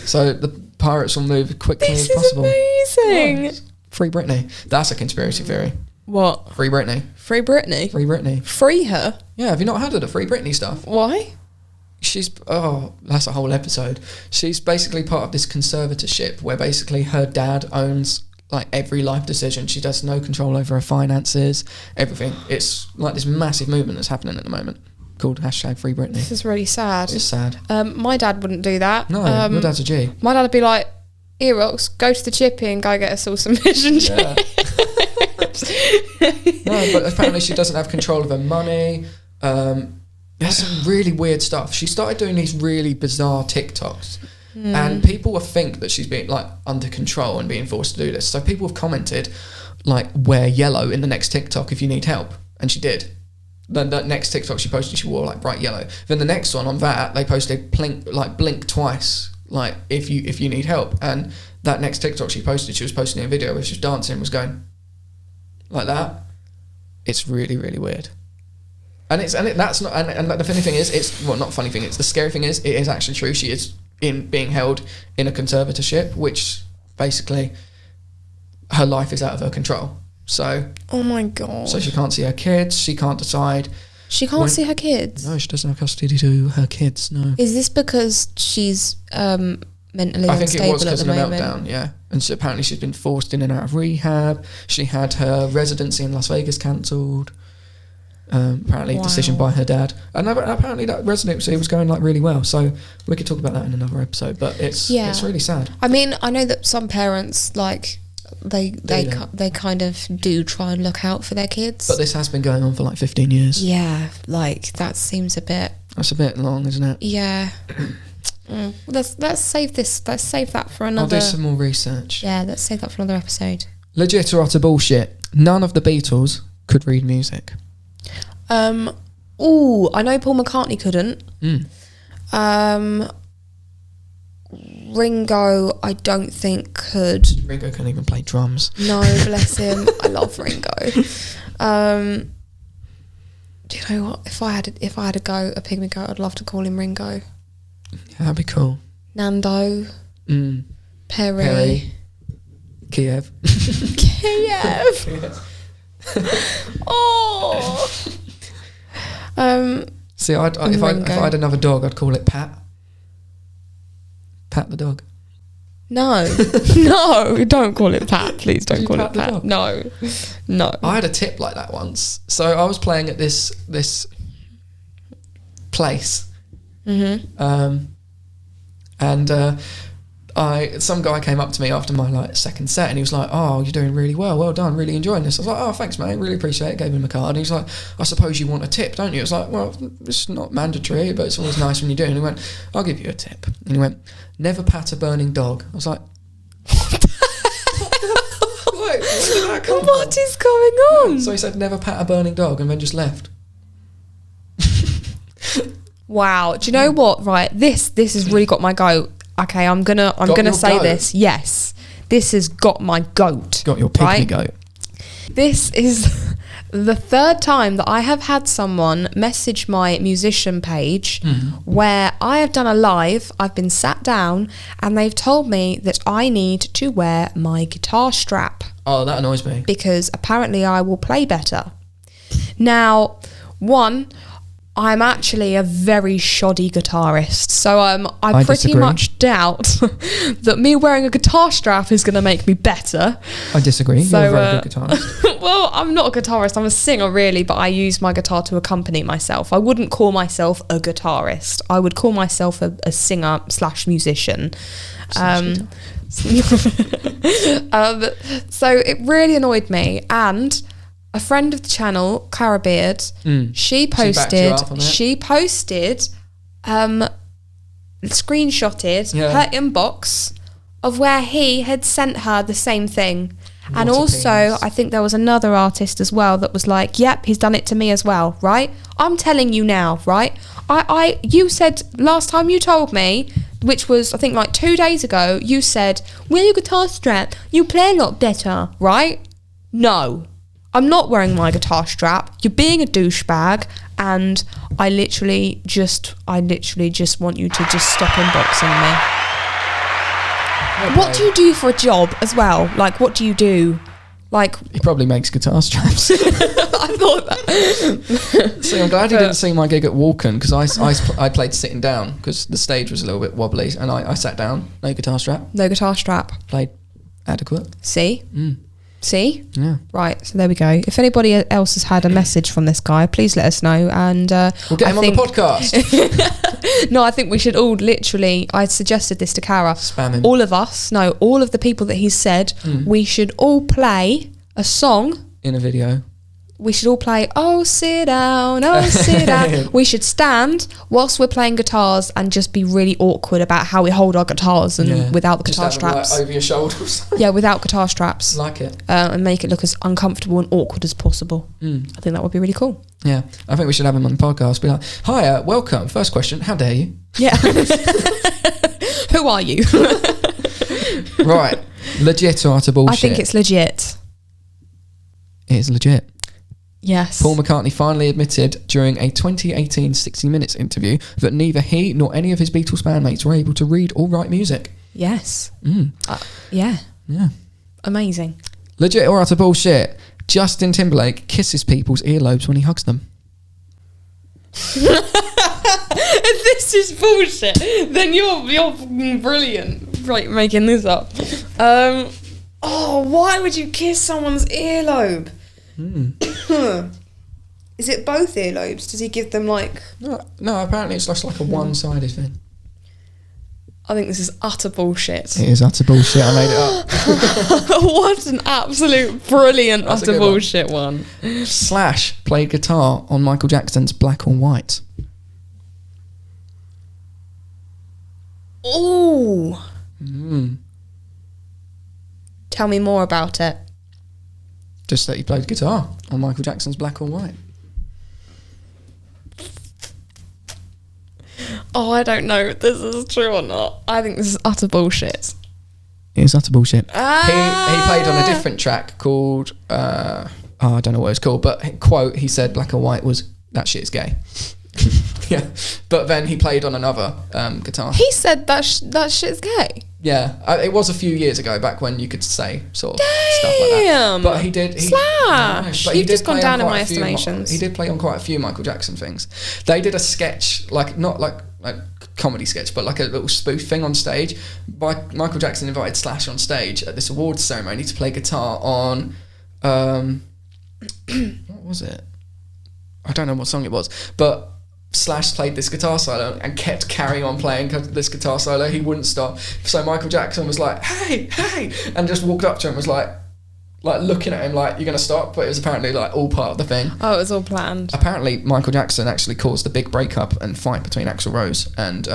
So the pirates will move quickly as possible. This is amazing. Oh, free Britney. That's a conspiracy theory. What? Free Britney. Free Britney? Free Britney. Free her? Yeah, have you not heard of the Free Britney stuff? Why? That's a whole episode. She's basically part of this conservatorship where basically her dad owns like every life decision. She has no control over her finances, everything. It's like this massive movement that's happening at the moment called #Free Britney. This is really sad. It's sad. My dad wouldn't do that. No, your dad's a G. My dad would be like, "Here, Rox, go to the chippy and go get us all some fish and chips." No, but apparently she doesn't have control of her money. There's some really weird stuff. She started doing these really bizarre TikToks. And people will think that she's being like under control and being forced to do this. So people have commented like, "Wear yellow in the next TikTok if you need help," and she did. Then the next TikTok she posted, she wore like bright yellow. Then the next one on that, they posted blink twice, like if you need help. And that next TikTok she posted, she was posting a video where she was dancing and was going like that. It's really, really weird. And the funny thing is, it's the scary thing is, it is actually true. She is being held in a conservatorship, which basically her life is out of her control. So, oh my god! So she can't see her kids. She can't decide. She can't see her kids. No, she doesn't have custody to her kids. No. Is this because she's mentally unstable at the moment? I think it was because of a meltdown. Yeah, and so apparently she's been forced in and out of rehab. She had her residency in Las Vegas cancelled. Apparently, decision by her dad, and apparently that residency was going like really well. So we could talk about that in another episode. But it's really sad. I mean, I know that some parents like. They kind of do try and look out for their kids. But this has been going on for like 15 years. Yeah, like that seems a bit... That's a bit long, isn't it? Yeah. Let's save this. Let's save that for another... I'll do some more research. Yeah, let's save that for another episode. Legit or utter bullshit? None of the Beatles could read music. Ooh, I know Paul McCartney couldn't. Ringo, I don't think could. Ringo couldn't even play drums. No, bless him. I love Ringo. Do you know what? If I had a pygmy goat, I'd love to call him Ringo. Yeah, that'd be cool. Nando. Perry. Kiev. Kiev. Oh. See, if I had another dog, I'd call it Pat. Pat the dog. No, don't call it Pat. Please don't call it Pat. No. I had a tip like that once. So I was playing at this place, and some guy came up to me after my second set, and he was like, "Oh, you're doing really well done, really enjoying this." I was like, "Oh, thanks, mate, really appreciate it." Gave him a card, and he was like, "I suppose you want a tip, don't you?" I was like, "Well, it's not mandatory, but it's always nice when you do." And he went, "I'll give you a tip." And he went, "Never pat a burning dog." I was like, where did that come what from? is going on? So he said, "Never pat a burning dog," and then just left. Wow. Do you know what? Right, this has really got my goat. Okay, I'm gonna say goat? this. Yes, this has got my goat. Got your pygmy goat. This is the third time that I have had someone message my musician page where I have done a live, I've been sat down, and they've told me that I need to wear my guitar strap. Oh, that annoys me. Because apparently I will play better. Now, I'm actually a very shoddy guitarist, so I pretty disagree. much doubt that me wearing a guitar strap is going to make me better. I disagree. So, You're a very good guitarist. Well, I'm not a guitarist, I'm a singer really, but I use my guitar to accompany myself. I wouldn't call myself a guitarist. I would call myself a singer / musician. So it really annoyed me, and a friend of the channel, Cara Beard, she posted screenshotted her inbox of where he had sent her the same thing. And also, I think there was another artist as well that was like, yep, he's done it to me as well, right? I'm telling you now, right? You said last time you told me, which was, I think, 2 days ago, you said, wear your guitar strap, you play a lot better, right? No. I'm not wearing my guitar strap. You're being a douchebag, and I literally just want you to just stop inboxing me. Okay. What do you do for a job as well? What do you do? He probably makes guitar straps. I thought that. See, I'm glad you didn't see my gig at Walken, because I played sitting down because the stage was a little bit wobbly, and I sat down, no guitar strap. No guitar strap. Played adequate. See? See? Yeah. Right, so there we go. If anybody else has had a message from this guy, please let us know. And we'll get him on the podcast. No, I think we should all I suggested this to Cara. Spam him. All of the people that he's said, we should all play a song. In a video. We should all play, oh, sit down, oh, sit down. We should stand whilst we're playing guitars and just be really awkward about how we hold our guitars and without the guitar straps. Over your shoulders. Yeah, without guitar straps. Like it. And make it look as uncomfortable and awkward as possible. I think that would be really cool. Yeah, I think we should have him on the podcast. Be like, hi, welcome. First question, how dare you? Yeah. Who are you? Right. Legit or utter bullshit? I think it's legit. It is legit. Yes. Paul McCartney finally admitted during a 2018 60 Minutes interview that neither he nor any of his Beatles bandmates were able to read or write music. Yes. Yeah. Amazing. Legit or utter bullshit? Justin Timberlake kisses people's earlobes when he hugs them. If this is bullshit, then you're brilliant. Right, making this up. Why would you kiss someone's earlobe? Is it both earlobes? Does he give them No, apparently it's just like a one-sided thing. I think this is utter bullshit. It is utter bullshit. I made it up. What an absolute brilliant That's utter bullshit one. Slash played guitar on Michael Jackson's Black or White. Ooh. Tell me more about it. Just that he played guitar on Michael Jackson's Black or White. Oh, I don't know if this is true or not. I think this is utter bullshit. It is utter bullshit. He played on a different track called I don't know what it's called, but quote, he said Black or White was that shit is gay. Yeah, but then he played on another guitar. He said that shit's gay. Yeah, it was a few years ago, back when you could say sort of stuff like that. But he did. Slash. But You've just gone down in my estimations. He did play on quite a few Michael Jackson things. They did a sketch, like not like comedy sketch, but like a little spoof thing on stage. Michael Jackson invited Slash on stage at this awards ceremony to play guitar on what was it? I don't know what song it was, but Slash played this guitar solo and kept carrying on playing this guitar solo. He wouldn't stop. So Michael Jackson was like, hey, and just walked up to him and was like looking at him like, you're going to stop? But it was apparently like all part of the thing. Oh, it was all planned. Apparently Michael Jackson actually caused the big breakup and fight between Axl Rose and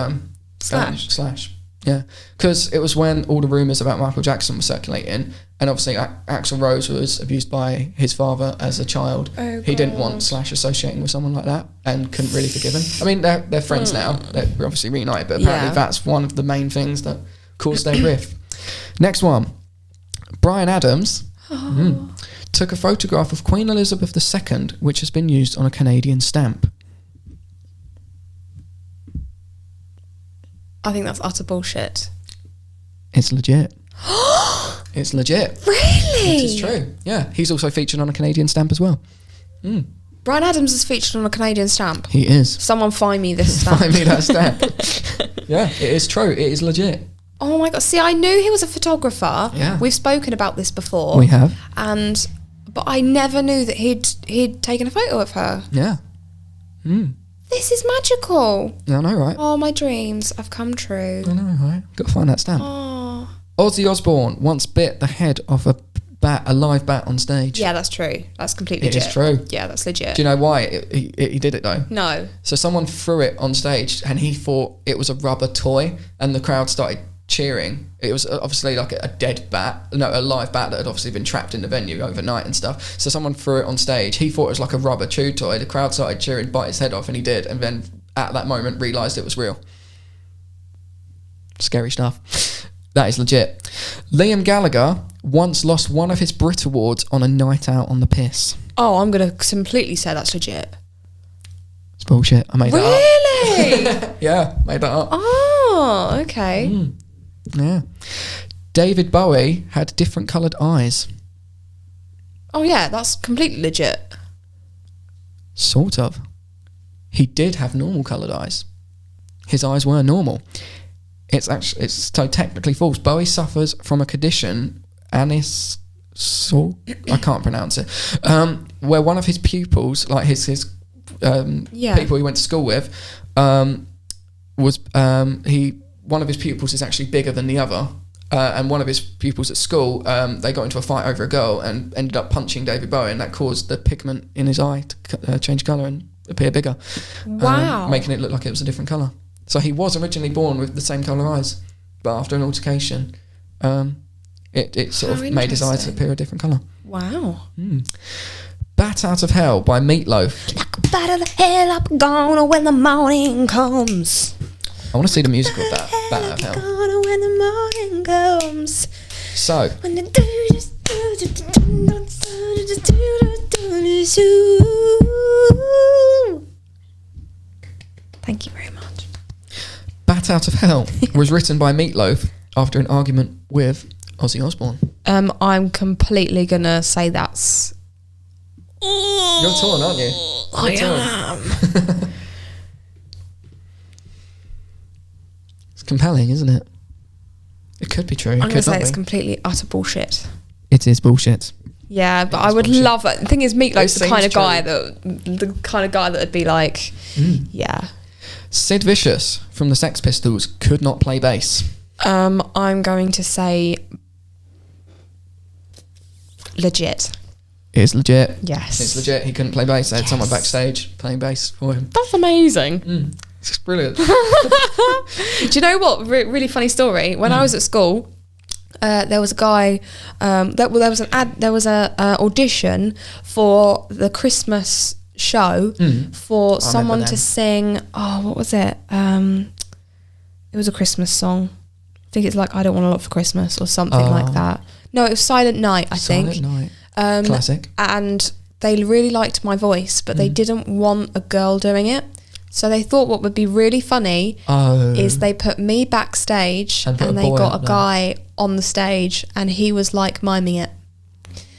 Slash. Yeah, because it was when all the rumours about Michael Jackson were circulating, and obviously Axl Rose was abused by his father as a child. Oh, he didn't want Slash associating with someone like that and couldn't really forgive him. I mean, they're friends now. They're obviously reunited, but apparently that's one of the main things that caused their rift. Next one. Bryan Adams took a photograph of Queen Elizabeth II, which has been used on a Canadian stamp. I think that's utter bullshit. It's legit. It's legit. Really? It is true. Yeah. He's also featured on a Canadian stamp as well. Bryan Adams is featured on a Canadian stamp. He is. Someone find me this stamp. Find me that stamp. Yeah, it is true. It is legit. Oh my God. See, I knew he was a photographer. Yeah. We've spoken about this before. We have. But I never knew that he'd taken a photo of her. Yeah. This is magical. I know, right? Oh, my dreams have come true. I know, right? Got to find that stamp. Oh. Ozzy Osbourne once bit the head off a live bat on stage. Yeah, that's true. That's completely legit. It is true. Yeah, that's legit. Do you know why he did it though? No. So someone threw it on stage and he thought it was a rubber toy and the crowd started cheering. It was obviously like a live bat that had obviously been trapped in the venue overnight and stuff. So someone threw it on stage. He thought it was like a rubber chew toy. The crowd started cheering, bite his head off, and he did. And then at that moment realised it was real. Scary stuff. That is legit. Liam Gallagher once lost one of his Brit Awards on a night out on the piss. Oh, I'm going to completely say that's legit. It's bullshit. I made that up. Really? Yeah, made that up. Oh, okay. Yeah. David Bowie had different coloured eyes. Oh yeah, that's completely legit. Sort of. He did have normal coloured eyes. His eyes were normal. It's so technically false. Bowie suffers from a condition, I can't pronounce it, where one of his pupils, like his people he went to school with, one of his pupils is actually bigger than the other, and one of his pupils at school, they got into a fight over a girl and ended up punching David Bowie, and that caused the pigment in his eye to change colour and appear bigger. Wow. Making it look like it was a different colour. So he was originally born with the same colour eyes, but after an altercation, it sort of made his eyes appear a different colour. Wow. Bat Out of Hell by Meatloaf. Like a bat out of hell, I'm gonna when the morning comes. I want to see the musical of that. Bat Out of Hell. Gonna when the morning comes. So. Thank you very much. Bat Out of Hell was written by Meatloaf after an argument with Ozzy Osbourne. I'm completely gonna say that's. You're torn, aren't you? I am. It's compelling, isn't it? It could be true. I'm gonna say it's completely utter bullshit. It is bullshit. Yeah, but I would love it. The thing is, Meatloaf's the kind of guy that would be like, yeah. Sid Vicious from the Sex Pistols could not play bass. I'm going to say legit. It is legit. Yes. It's legit. He couldn't play bass. They had someone backstage playing bass for him. That's amazing. It's brilliant. Do you know what? Really funny story. When I was at school, there was a guy. There was an audition for the Christmas show for someone to sing. Oh, what was it? It was a Christmas song. I think it's like I Don't Want a Lot for Christmas or something like that. No, it was Silent Night, I think. Silent Night. Classic. And they really liked my voice, but they didn't want a girl doing it. So they thought what would be really funny is they put me backstage and they got a guy on the stage and he was like miming it.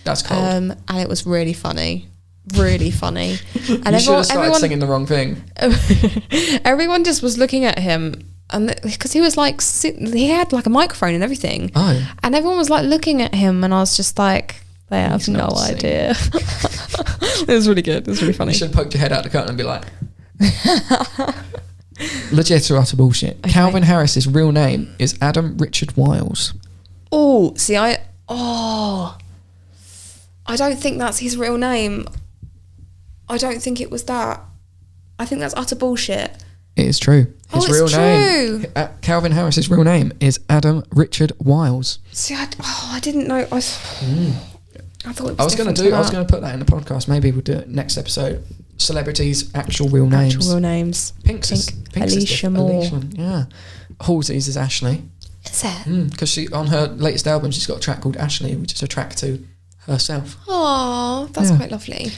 That's cool. And it was really funny. Really funny. And you should have started singing the wrong thing. Everyone just was looking at him, and because he was like, he had like a microphone and everything. Oh. And everyone was like looking at him, and I was just like, they have no idea. It was really good. It was really funny. You should have poked your head out the curtain and be like, legit or utter bullshit. Okay. Calvin Harris's real name is Adam Richard Wiles. Oh, see, I don't think that's his real name. I don't think it was that. I think that's utter bullshit. It is true. His real name, Calvin Harris's real name is Adam Richard Wiles. See, I didn't know. I thought it was. I was going to put that in the podcast. Maybe we'll do it next episode. Celebrities' actual real names. Actual real names. Pink's Alicia Moore. Yeah. Halsey's is Ashley. Is it? Because she on her latest album, she's got a track called Ashley, which is a track to herself. Oh, that's quite lovely.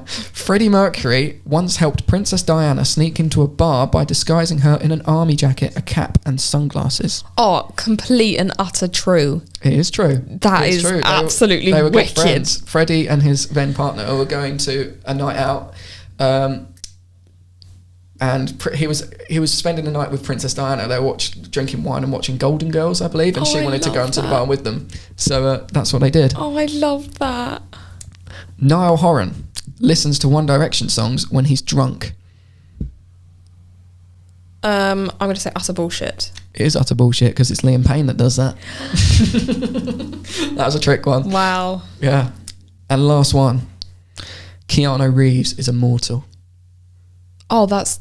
Freddie Mercury once helped Princess Diana sneak into a bar by disguising her in an army jacket, a cap and sunglasses. Oh, complete and utter true. It is true. That is true. Absolutely they were wicked. Good friends. Freddie and his then partner were going to a night out, and he was spending the night with Princess Diana. They were drinking wine and watching Golden Girls, I believe, and she wanted to go into the bar with them. So that's what they did. Oh, I love that. Niall Horan listens to One Direction songs when he's drunk. I'm going to say utter bullshit. It is utter bullshit because it's Liam Payne that does that. That was a trick one. Wow. Yeah. And last one. Keanu Reeves is immortal. Oh, that's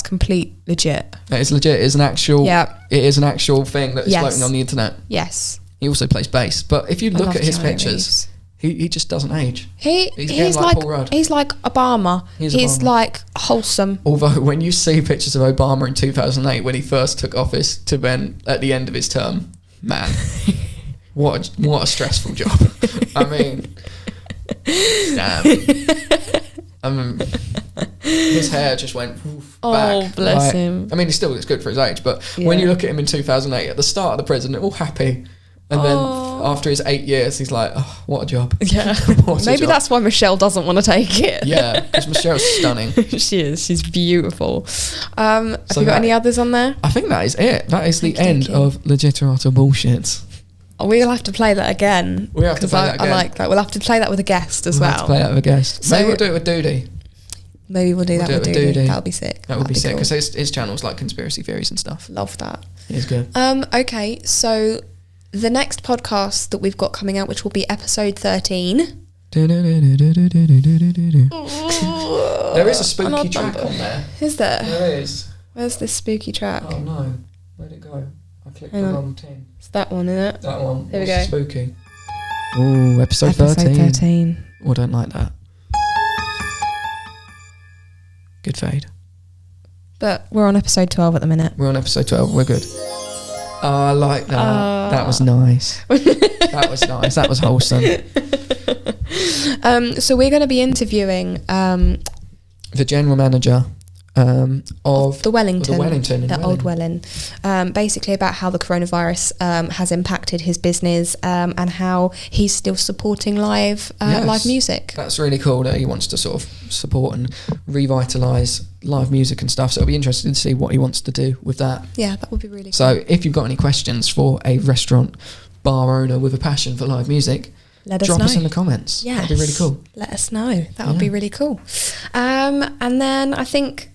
complete legit. It is legit. It is an actual. Yeah. It is an actual thing that is floating on the internet. Yes. He also plays bass, but if you look at his pictures, he just doesn't age. He's like Paul Rudd. He's like Obama. He's like wholesome. Although when you see pictures of Obama in 2008 when he first took office to then at the end of his term, man, what a stressful job. I mean, damn. I mean, his hair just went back. Oh, bless him. I mean, he still looks good for his age, but when you look at him in 2008 at the start of the president, all happy. And then after his 8 years, he's like, oh, what a job. Yeah. Maybe that's why Michelle doesn't want to take it. Yeah, because Michelle's stunning. She is. She's beautiful. Have you got any others on there? I think that is it. That is the end of Legit or Utter Bullshit. We'll have to play that again. We have to play that again. I like that. We'll have to play that with a guest as well. We'll have to play that with a guest. Maybe we'll do it with Doody. Maybe we'll do that with Doody. That'll be sick. That would be sick, because his channel's like conspiracy theories and stuff. Love that. It is good. Okay, so the next podcast that we've got coming out, which will be episode 13. There is a spooky track on there. Is there? There is. Where's this spooky track? Oh no. Where'd it go? I clicked the wrong thing. It's that one, isn't it? That one. There we go. Spooky. Ooh, episode 13. Oh, I don't like that. Good fade. But we're on episode 12 at the minute. We're on episode 12. We're good. Oh, I like that. That was nice. That was nice. That was wholesome. So we're going to be interviewing the general manager of the Wellington, the Old Welling, basically about how the coronavirus has impacted his business and how he's still supporting live music. That's really cool that he wants to sort of support and revitalise live music and stuff. So it'll be interesting to see what he wants to do with that. Yeah, that would be really cool. So if you've got any questions for a restaurant bar owner with a passion for live music, drop us in the comments. Yes. That'd be really cool. Let us know. That would be really cool. And then I think,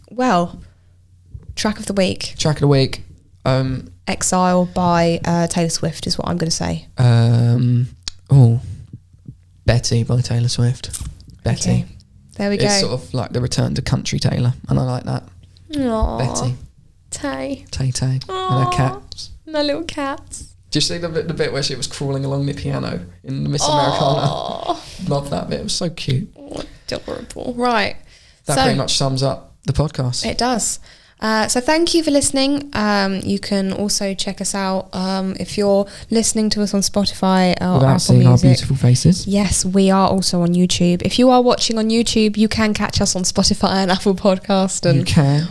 track of the week. Track of the week. Exile by Taylor Swift is what I'm going to say. Betty by Taylor Swift. Betty. Okay. There we go. It's sort of like the return to country Taylor, and I like that. Aww. Betty. Tay. And her cats. And her little cats. Do you see the bit where she was crawling along the piano in the Miss Americana? Love that bit. It was so cute. Adorable. Right. That pretty much sums up the podcast. It does. So thank you for listening. You can also check us out if you're listening to us on Spotify or without Apple seeing Music. our beautiful faces. Yes, we are also on YouTube. If you are watching on YouTube, you can catch us on Spotify and Apple Podcast and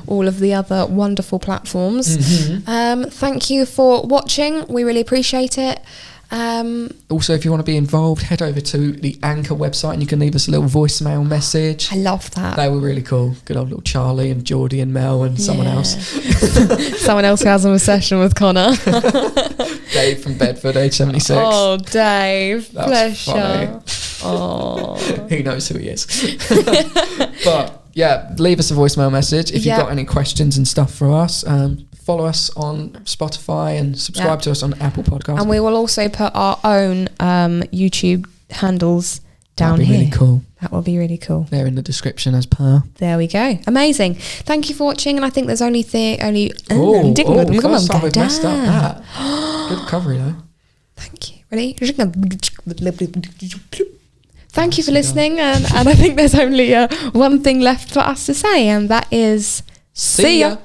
all of the other wonderful platforms. Thank you for watching. We really appreciate it. Also, if you want to be involved, head over to the Anchor website and you can leave us a little voicemail message. I love that. They were really cool. Good old little Charlie and Geordie and Mel and someone else. Someone else who has a session with Connor. Dave from Bedford, age 76. Oh, Dave. That's pleasure. Oh, he knows who he is. But yeah, leave us a voicemail message if you've got any questions and stuff for us. Follow us on Spotify and subscribe to us on Apple Podcasts. And we will also put our own YouTube handles down That'd be here. really cool. That will be really cool. They're in the description as per. There we go. Amazing. Thank you for watching. And I think there's only first time we've messed up that. Good recovery though. Thank you. Ready? Thank you for listening. And I think there's only one thing left for us to say, and that is see ya.